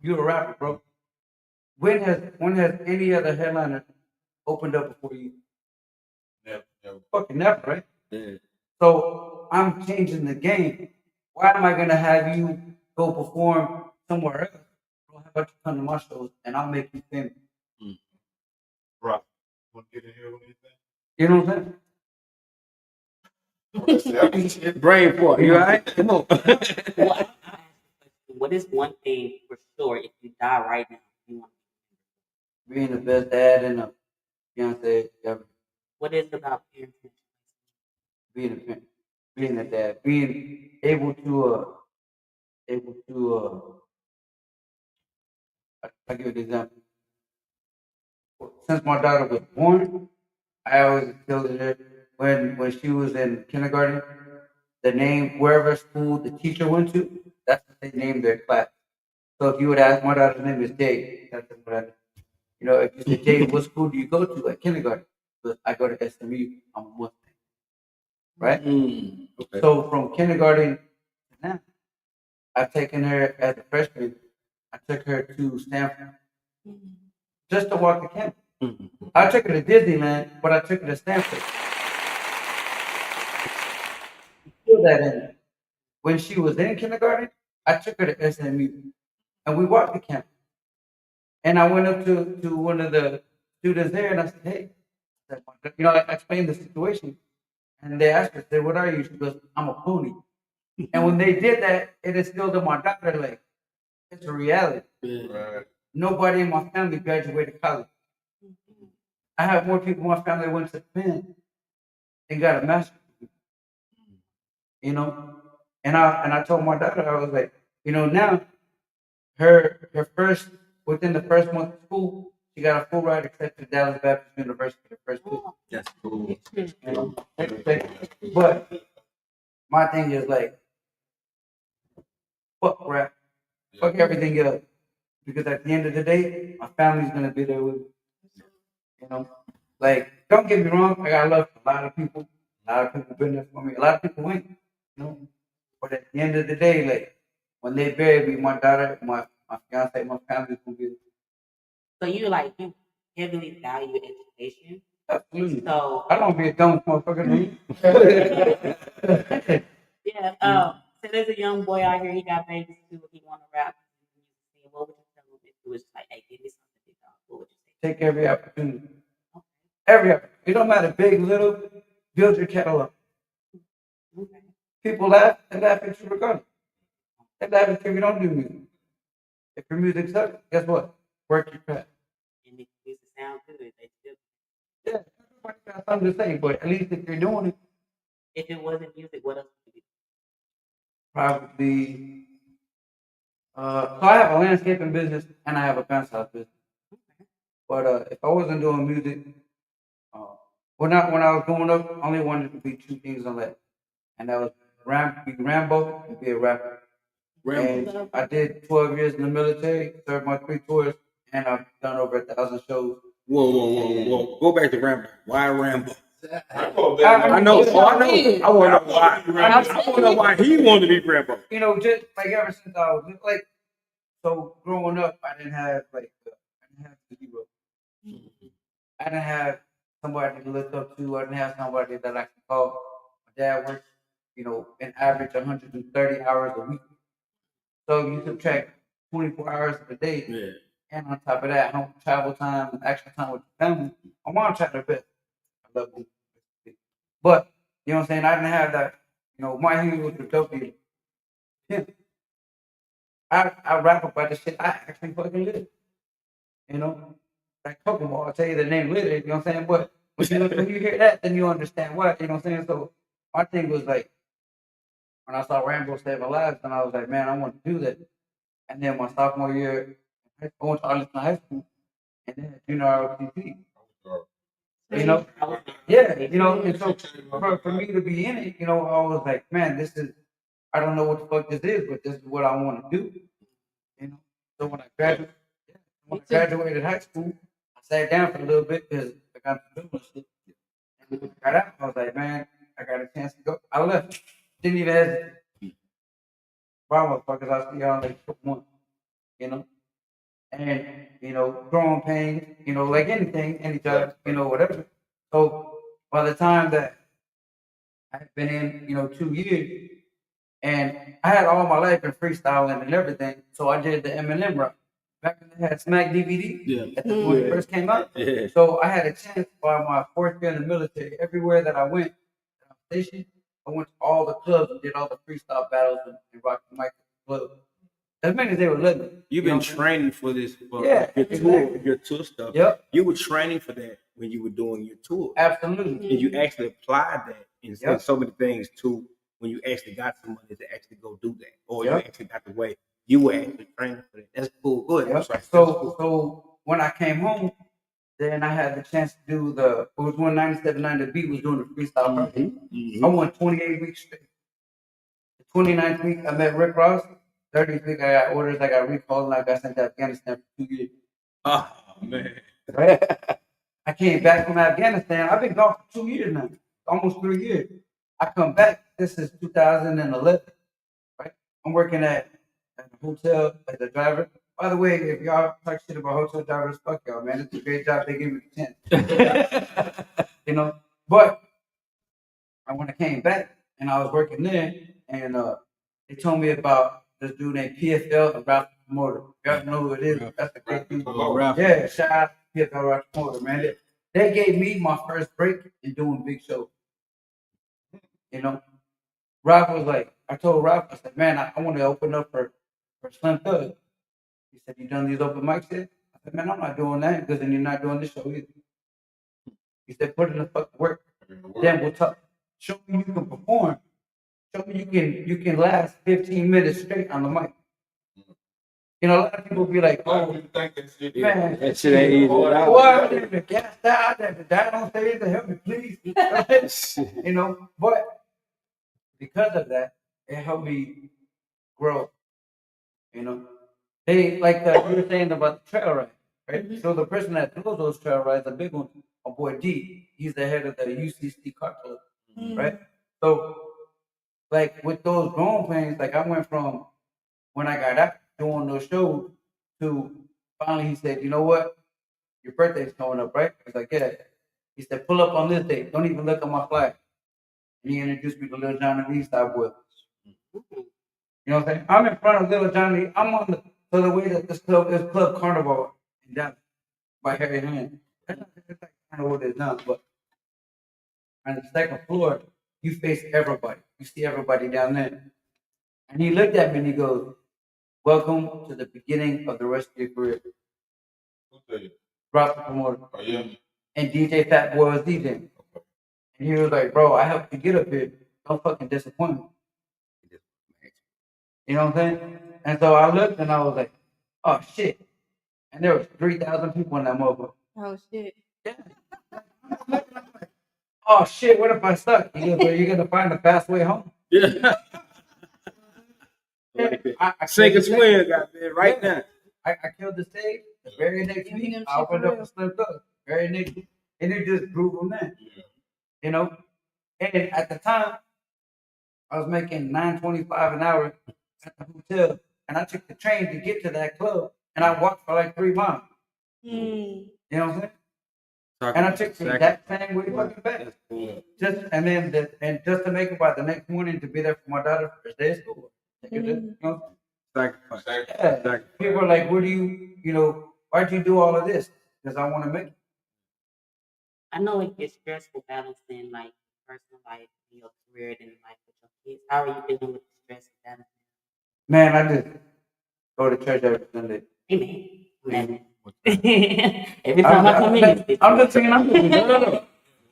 you're a rapper, bro. When has any other headliner opened up before you? Never. Fucking never, right? Yeah. So I'm changing the game. Why am I gonna have you go perform somewhere else? Bro, how about you come to my shows and I'll make you famous? Right. Want to get in here with anything? You know what I'm saying? Brain fart. You all right? Come on. What is one thing for sure if you die right now you want? Being the best dad and a fiance ever. What is it about parenting? Being a parent, being a dad, being able to I'll give you an example. Since my daughter was born, I always tell her when she was in kindergarten, the name wherever school the teacher went to, that's what they named their class. So if you would ask, my daughter's name is Jade, that's what I, you know, if you say Jade, what school do you go to at kindergarten? But I go to SMU. I'm a Muslim, right? Okay. So from kindergarten to now, I've taken her as a freshman. I took her to Stanford just to walk the campus. I took her to Disneyland, but I took her to Stanford. Feel that in her. When she was in kindergarten, I took her to SMU, and we walked the campus. And I went up to one of the students there, and I said, "Hey," you know, I explained the situation, and they asked her, "Said, what are you?" She goes, "I'm a pony." And when they did that, it instilled in my daughter like it's a reality. Right. Nobody in my family graduated college. I have more people in my family that went to Penn and got a master's degree. You know, and I told my daughter, I was like, you know, now her first within the first month of school, she got a full ride accepted to Dallas Baptist University the first week. That's cool. You know, but my thing is like, fuck rap, fuck everything else, because at the end of the day, my family's gonna be there with me. You know, like don't get me wrong, I got love for a lot of people. A lot of people been there for me. A lot of people ain't. You know, but at the end of the day, like when they bury me, my daughter, my fiance, my family's gonna be there. So you heavily value education. Absolutely. So I don't be a dumb motherfucker. yeah. So there's a young boy out here. He got babies too. He want to rap. What would you tell him if it was like, hey, give me something big dog? What would you say? Take every opportunity. Every opportunity. It don't matter, big, little. Build your catalog. Okay. People laugh. They laugh at you regardless. They laugh at you if you don't do music. If your music sucks, guess what? Work your craft. And if music sound good, they still. Yeah, everybody got something to say, but at least if you're doing it, If it wasn't music, what else would you do? probably. So I have a landscaping business and I have a bounce house business. But if I wasn't doing music, when I was growing up, I only wanted to be two things on that, and that was be Rambo and be a rapper. And I did 12 years in the military, served my 3 tours, and I've done over 1,000 shows. Whoa. Go back to Rambo. Why Rambo? I know. Oh, I know. I want to know why. I want to know why he wanted to be Rambo. You know, just like ever since I was like, so growing up, I didn't have the hero. I didn't have somebody to look up to. I didn't have somebody that I could call. My dad worked, you know, an average 130 hours a week. So you subtract 24 hours a day, and on top of that, home travel time and extra time with the family. My mom tried her best. I love her. But you know what I'm saying? I didn't have that. You know, my hero was the dope dealer. Yeah. I rap about the shit I actually fucking live. You know, like Pokemon, I'll tell you the name literally. You know what I'm saying? But when you hear that, then you understand what. You know what I'm saying? So my thing was like, when I saw Rambo Save Our Lives, then I was like, man, I want to do that. And then my sophomore year, I went to Arlington High School, and then junior ROTC. You know, yeah, you know, and so for me to be in it, you know, I was like, man, this is I don't know what the fuck this is, but this is what I want to do. You know. So when I graduated high school, I sat down for a little bit because I got to do shit. And when I got out, I was like, man, I got a chance to go. I left. Didn't even hesitate. Wow, motherfuckers, I'll see y'all like one. You know. And you know, growing pains, you know, like anything, any job, you know, whatever. So by the time that I've been in, you know, 2 years, and I had all my life been freestyling and everything, so I did the Eminem route. Back when they had Smack DVD, when it first came out. So I had a chance by my 4th year in the military. Everywhere that I went, station, I went to all the clubs and did all the freestyle battles and rocked the mic at the club. As many as they would let me. You've been training for this, for your tour stuff. Yep. You were training for that when you were doing your tour. Absolutely. And you actually applied that in so many things too. When you actually got somebody to actually go do that, or you actually got the way you were actually training for that. That's cool. Good. Yep. So when I came home, then I had the chance to do it was when 97.9 The Beat was doing the freestyle party. I won 28 weeks straight. The 29th week, I met Rick Ross. 30th week, I got orders. I got recalled, and I got sent to Afghanistan for 2 years. Oh man! Right? I came back from Afghanistan. I've been gone for 2 years now, almost 3 years. I come back. This is 2011. Right? I'm working at a hotel as a driver. By the way, if y'all talk shit about hotel drivers, fuck y'all, man. It's a great job. They give me the 10. You know, but when I came back and I was working there, and they told me about this dude named PFL, the Ralph Promoter. Y'all know who it is? That's the great dude. Yeah, shout out to PFL Ralph Promoter, man. They gave me my first break in doing big shows. You know, Ralph was like, I told Ralph, I said, man, I want to open up for Slim Thug. He said, you done these open mics yet? I said, man, I'm not doing that because then you're not doing this show either. He said, put in the fucking work. Then we'll talk. Show me you can perform. Show me you can last 15 minutes straight on the mic. You know, a lot of people be like, oh, man, that shit ain't easy. Well, the gas died, the dad on stage to help me, please. You know, but because of that, it helped me grow. You know, they like you were saying about the trail ride, right? So the person that throws those trail rides, a big one, my boy D, he's the head of the UCC car club, right? So, like with those growing pains, like I went from when I got out doing those shows to finally he said, you know what? Your birthday's coming up, right? I was like, yeah. He said, pull up on this date. Don't even look at my flag. And he introduced me to Lil Johnny Lee Style Boy. You know what I'm saying? I'm in front of Lil Johnny. I'm on the way that this club is Club Carnival in Dallas by Harry Hand. That's like kind of what it is now, but on the second floor, you face everybody. You see everybody down there. And he looked at me and he goes, welcome to the beginning of the rest of your career. Rock the Promoter. Oh, yeah. And DJ Fat Boy was DJing. And he was like, bro, I helped you get up here. Don't fucking disappoint me. You know what I'm saying? And so I looked and I was like, oh shit. And there was 3,000 people in that motherfucker. Oh shit. Yeah. Oh shit, what if I suck? He goes, well, you're gonna find a fast way home. Yeah. Sink or swim, goddamn, right now. I killed the stage. The very next week, I opened up a Slim Thug. Very next week. And it just grew from that. You know? And at the time, I was making $9.25 an hour at the hotel. And I took the train to get to that club. And I walked for like 3 miles. You know what I'm saying? And I took the exact same way fucking back. Just to make it by the next morning to be there for my daughter's first day of school. You know? Sacrifice. Yeah. People are like, where do why'd you do all of this? Because I want to make it. I know it gets stressful balancing like personal life and your career and life with your kids. How are you dealing with the stress and balancing? Man, I just go to church every Sunday. Amen. Every time I come in, I'm just being honest with you. No.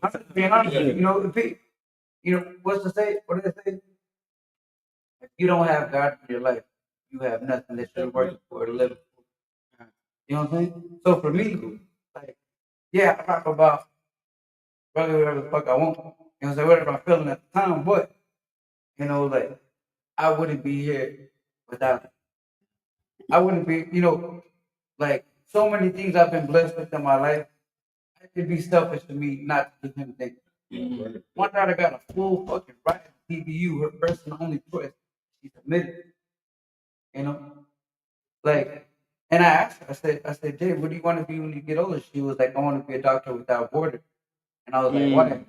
I'm just being honest with you. You know, what's to say? What do they say? If you don't have God in your life, you have nothing that you're working for to live for. You know what I'm saying? So for me, like, yeah, I talk about whatever the fuck I want. You know what I'm saying? Whatever I'm feeling at the time, but, you know, like, I wouldn't be here without him. I wouldn't be, like so many things I've been blessed with in my life. It'd be selfish to me not to give him things. My daughter got a full fucking right to TBU, her first and only choice. She submitted. Like, and I asked her, I said, Jay, what do you want to be when you get older? She was like, I want to be a doctor without borders. And I was like, why?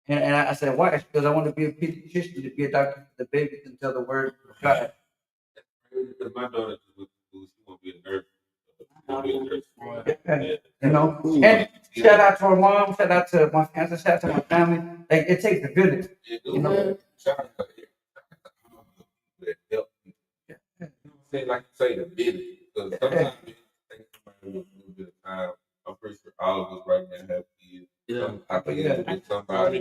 And I said, why? Because I want to be a pediatrician, to be a doctor for the babies and tell the word of God. Because my daughter just went to school, she want to be a nurse. And shout out to her mom, shout out to my fiance, shout out to my family. Like, it takes a village. Shout out to her. Like you say, the village. Because sometimes it takes somebody a little bit of time. I'm pretty sure all of us right now have kids. I think with somebody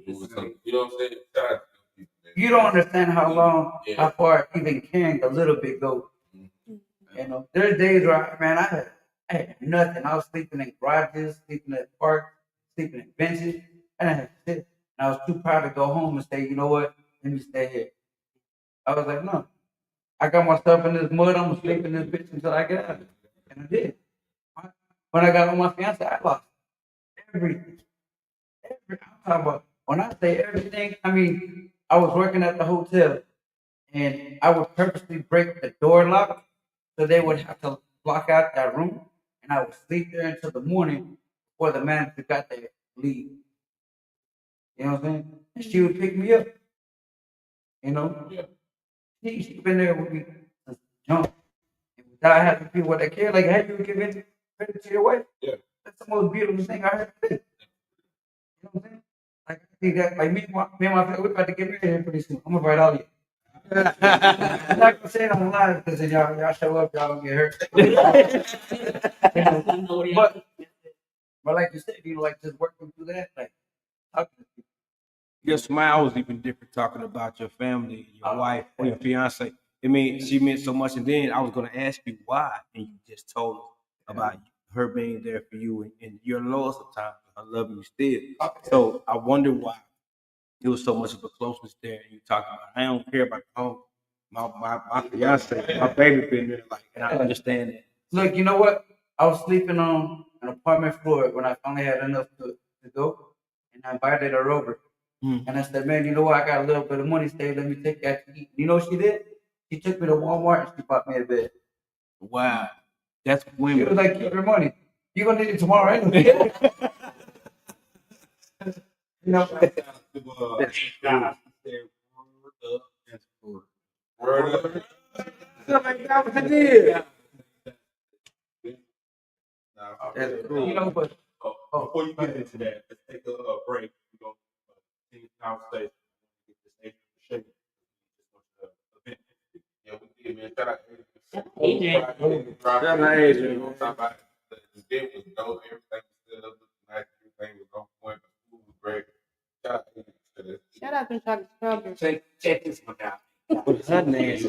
doing something. You know what I'm saying? Shout out to those people, man. You don't understand how long, how far even caring a little bit goes. There's days where, man, I had nothing. I was sleeping in garages, sleeping at parks, sleeping in benches. I didn't have shit. And I was too proud to go home and say, you know what? Let me stay here. I was like, no. I got myself in this mud. I'm gonna sleep in this bitch until I get out of it. And I did. When I got with my fiance, I lost everything. I'm talking about, when I say everything, I mean, I was working at the hotel and I would purposely break the door lock so they would have to block out that room. And I would sleep there until the morning before the manager got there to leave. You know what I'm saying? And she would pick me up. She's been there with me since jump. And without having people that care, like, how you give in credit to your wife? Yeah. That's the most beautiful thing I heard. You know what I'm saying? Like, I think that, like, me and my family, we're about to get married here pretty soon. I'm gonna write all of you. I'm not gonna say it on live because then y'all show up, y'all gonna get hurt. But like you said, like just working through that, like talking to people. Your smile was even different talking about your family, your wife, or your fiance. I mean, she meant so much. And then I was going to ask you why, and you just told us about her being there for you and your lowest of times. I love you still. So I wonder why there was so much of a closeness there. And you talking about, I don't care about the home. My fiance, my baby been there, like, and I understand that. Look, you know what? I was sleeping on an apartment floor when I finally had enough to go, and I invited her over. And I said, man, you know what? I got a little bit of money saved. Let me take that to eat. You know what she did? She took me to Walmart and she bought me a bed. Wow. That's women. She was like, keep your money. You're going to need it tomorrow anyway. Word up. Something that was a deal. That's cool. But before you get into that, let's take a break. We're going to continue the conversation. Get this Adrian for shape. Yeah, we did, man. Shout out to Adrian. Shout out to Adrian. The event was dope. Everything was set up. Nice. Everything was on point. The food was great. Shout out to Adrian. Shout out to Chocolate Strawberry. Check this one out. Her name is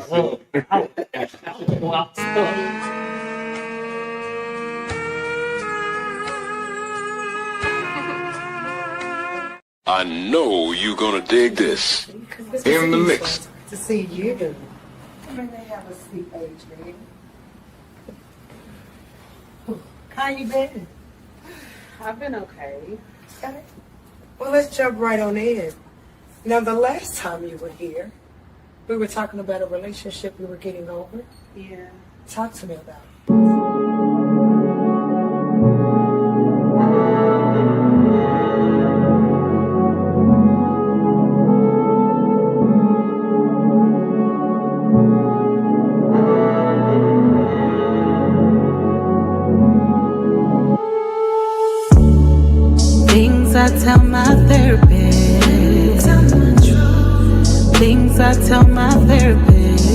I know you're gonna dig this. In the mix. To see you. Come in there, have a seat, Adrian. How you been? I've been okay. Okay. Well, let's jump right on in. Now, the last time you were here, we were talking about a relationship we were getting over. Yeah. Talk to me about it. Things I tell my therapist. Things I tell my therapist.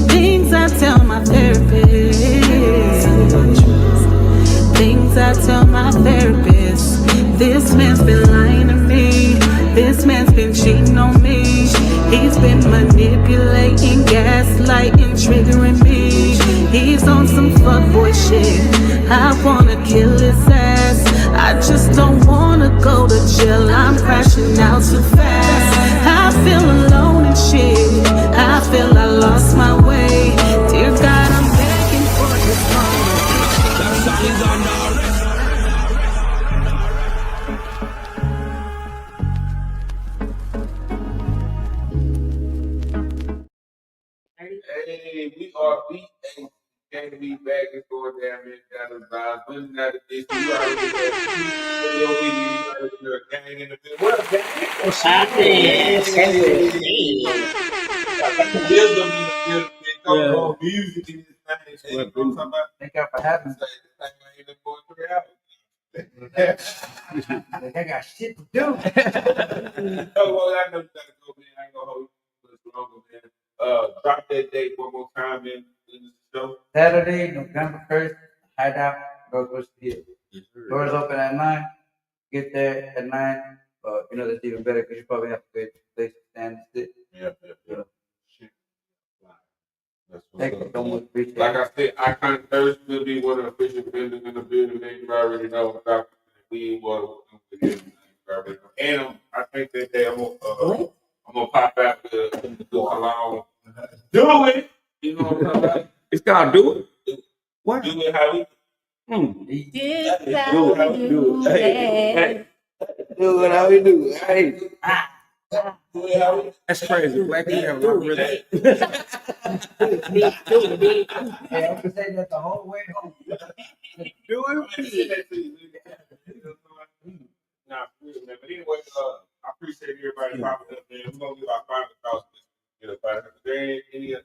Things I tell my therapist. Things I tell my therapist. This man's been lying to me. This man's been cheating on me. He's been manipulating, gaslighting, triggering me. He's on some fuckboy shit. I wanna kill his ass. I just don't wanna go to jail. I'm crashing out too fast. I feel alone it's going down in Dallas vibes. Monday night edition. You already know. Yo, you already know a gang in the building. What up, gang? Got the wisdom in the building. Go on music in this thing. You know what I'm talking about? Thank y'all for having me. This thing ain't been going 3 hours. I got shit to do. Oh, well, I know you gotta go, man. I ain't gonna hold you much longer, man. Drop that date one more time, man. In the show. Saturday, November 1st, Hideout, Northwest Hill. Doors open at 9. Get there at 9. You know, that's even better because you probably have a good place to stand and sit. Yeah. Thank you so much. Appreciate Like it. I said, Icon Thursday will be one of the official vendors in the building, man. You already know about we water with him. And I think that day I'm gonna pop out to go along. Do it. You know what I'm talking about? It's called Do It. What? Do it how we Do it how we do it. Hey. Do it how we do it. Hey. Do it how we That's crazy. Black people have a lot of rhythm. Hey, I'm gonna say that the whole way home. Do it. Nah, for real, man. But anyway, I appreciate everybody popping up, man. We're gonna give our final thoughts. Any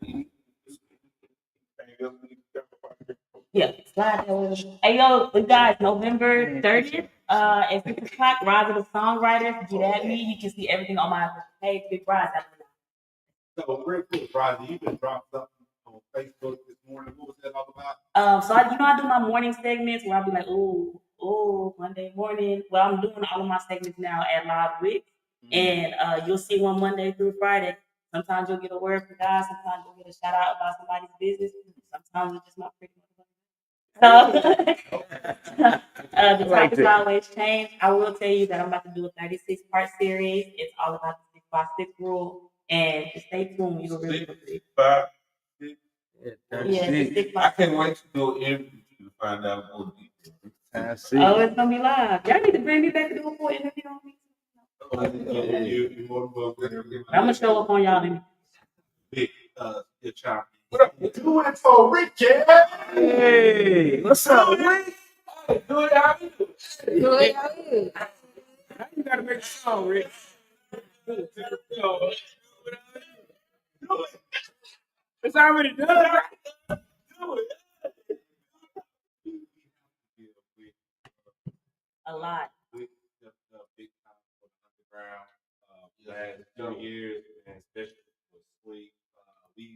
anything else we need to talk about? Yeah, slide that over. Hey, yo, you guys, November 30th, at 6 o'clock, Rise of the Songwriters. Get at me. You can see everything on my page, Big Rise. So, real quick, Roger, you just dropped something on Facebook this morning. What was that all about? So I do my morning segments where I'll be like, oh, Monday morning. Well, I'm doing all of my segments now at Live Wix, and you'll see one Monday through Friday. Sometimes you'll get a word from God. Sometimes you'll get a shout out about somebody's business. Sometimes it's just my pretty. So the topics always change. I will tell you that I'm about to do a 36-part series. It's all about the 6x6 rule, and just stay tuned. You'll really appreciate it. Yeah, the 6x6. I can't wait to do an interview to find out more details. Oh, it's gonna be live. Y'all need to bring me back to do a full interview on me. I'm gonna show up on y'all in Big, your child. What up? Do it for Ricky. Hey, what's up, Rick? Do it how you do. Do it how you do. How you gotta make a song, Rick? Do it. It's already done. Do it. A lot. Big time for the underground. Last 2 years, and especially for sleep, we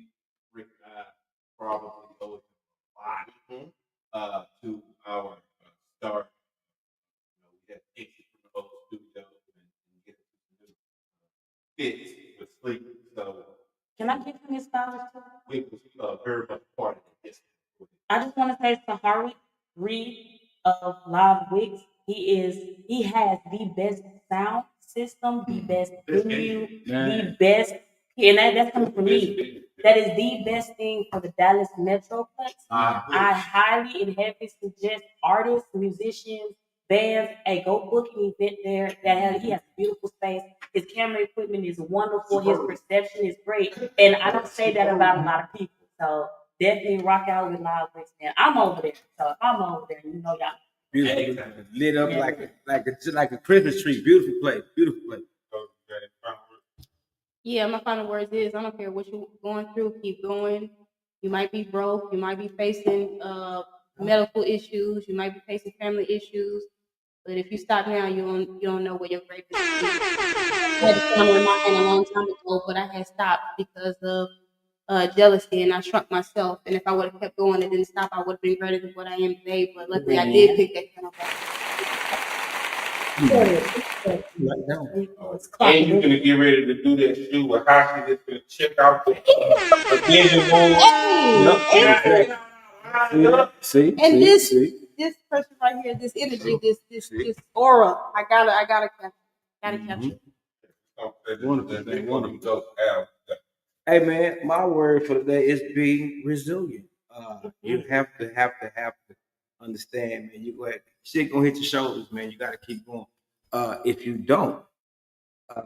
recognize probably owed a lot to our start. We had exit from the old studio and get new fits with sleep. So Can I give him his flowers too? we was very much part of this. I just want to say to Harwick Reed of Live Wix, he has the best sound system, the best venue, the best, and that's coming from me. That is the best thing for the Dallas Metroplex. I highly and heavily suggest artists, musicians, bands, hey, go book an event there. He has a beautiful space. His camera equipment is wonderful. His perception is great. And I don't say that about a lot of people. So definitely rock out with Live Wix, man. I'm over there. So if I'm over there, you know y'all. Beautiful, lit up like a Christmas tree. Beautiful place, beautiful place. Yeah, my final words is I don't care what you're going through, keep going. You might be broke, you might be facing medical issues, you might be facing family issues, but if you stop now, you don't know where your grave is. I had a family in my hand a long time ago, but I had stopped because of jealousy, and I shrunk myself. And if I would have kept going and didn't stop, I would have been greater than what I am today. But luckily, I did pick that kind of And you're gonna get ready to do that shoe with Hashi that's gonna check out the vision board. See, And this person right here, this energy, this aura, I gotta capture. Wonderful. Hey man, my word for the day is being resilient. You have to understand, man. You go ahead, shit gonna hit your shoulders, man. You gotta keep going. If you don't,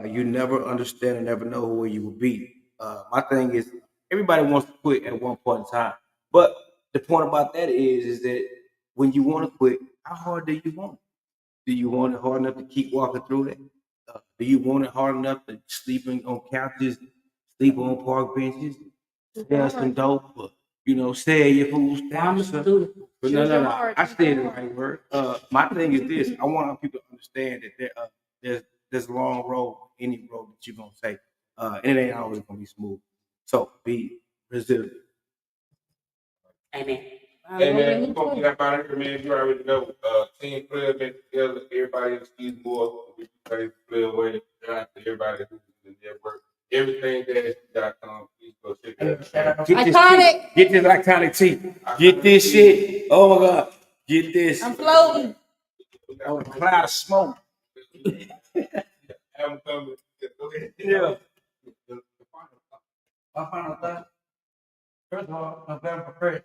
you never understand and never know where you will be. My thing is, everybody wants to quit at one point in time, but the point about that is that when you want to quit, how hard do you want it? Do you want it hard enough to keep walking through it? Do you want it hard enough to sleeping on couches, sleep on park benches, sell some dope, or, sell your food stamps? But no. I said the right word. My thing is this: I want people to understand that there's a long road, any road that you're gonna take, and it ain't always gonna be smooth. So be resilient. Amen. Hey man, we're gonna get up out of here, man. You already know. Team Player been together. Everybody else needs more. We play away. Shout out to everybody who's in the network. Everything that.com. Please go check it out. Get this iconic tee. Get this shit. Oh my God. Get this. I'm floating. On a cloud of smoke. Have them coming. Go ahead. Yeah. My final thought. First of all, November 1st,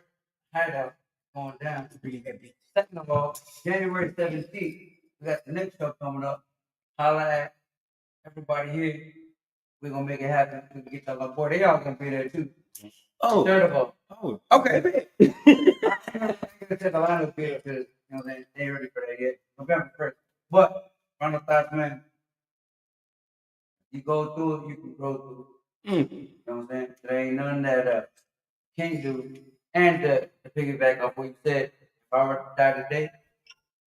hideout going down to be heavy. Second of all, January 17th, we got the next show coming up. Holla at everybody here. We're gonna make it happen. We can get y'all on board. They all gonna be there too. Oh. Third of all. Oh. Okay. I'm gonna take a lineup here because they ain't ready for that yet. November 1st. But final thoughts, man. You go through it, you can grow through it. You know what I'm saying? There ain't nothing that can't do. And to piggyback off what you said, if I were to die today,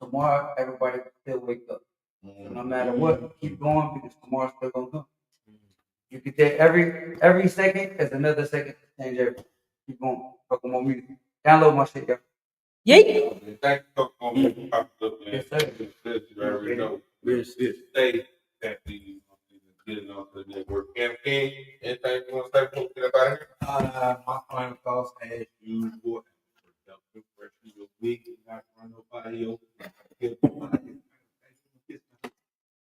tomorrow everybody will still wake up. So no matter what, keep going because tomorrow's still gonna come. You can take every second is another second to change everything. Keep going. Fucking more music. Download my shit, yo. Yeah. Thank you for coming. Yes, sir. You already know. Stay happy. Getting on to the network campaign. Anything you want to say before we get up out of here? My final thoughts as usual. Productive rest of your week. Not run nobody over.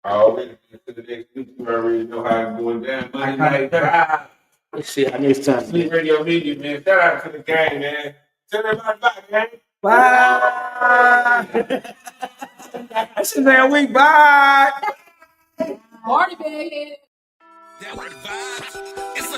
Already to the next week. You already know how it's going down. Monday night drive. Let's see how next time. Sleep Radio Media, man. Shout out to the gang, man. Tell everybody bye, gang. Bye. That's a damn week. Bye. Party, baby. That was vibes. It's a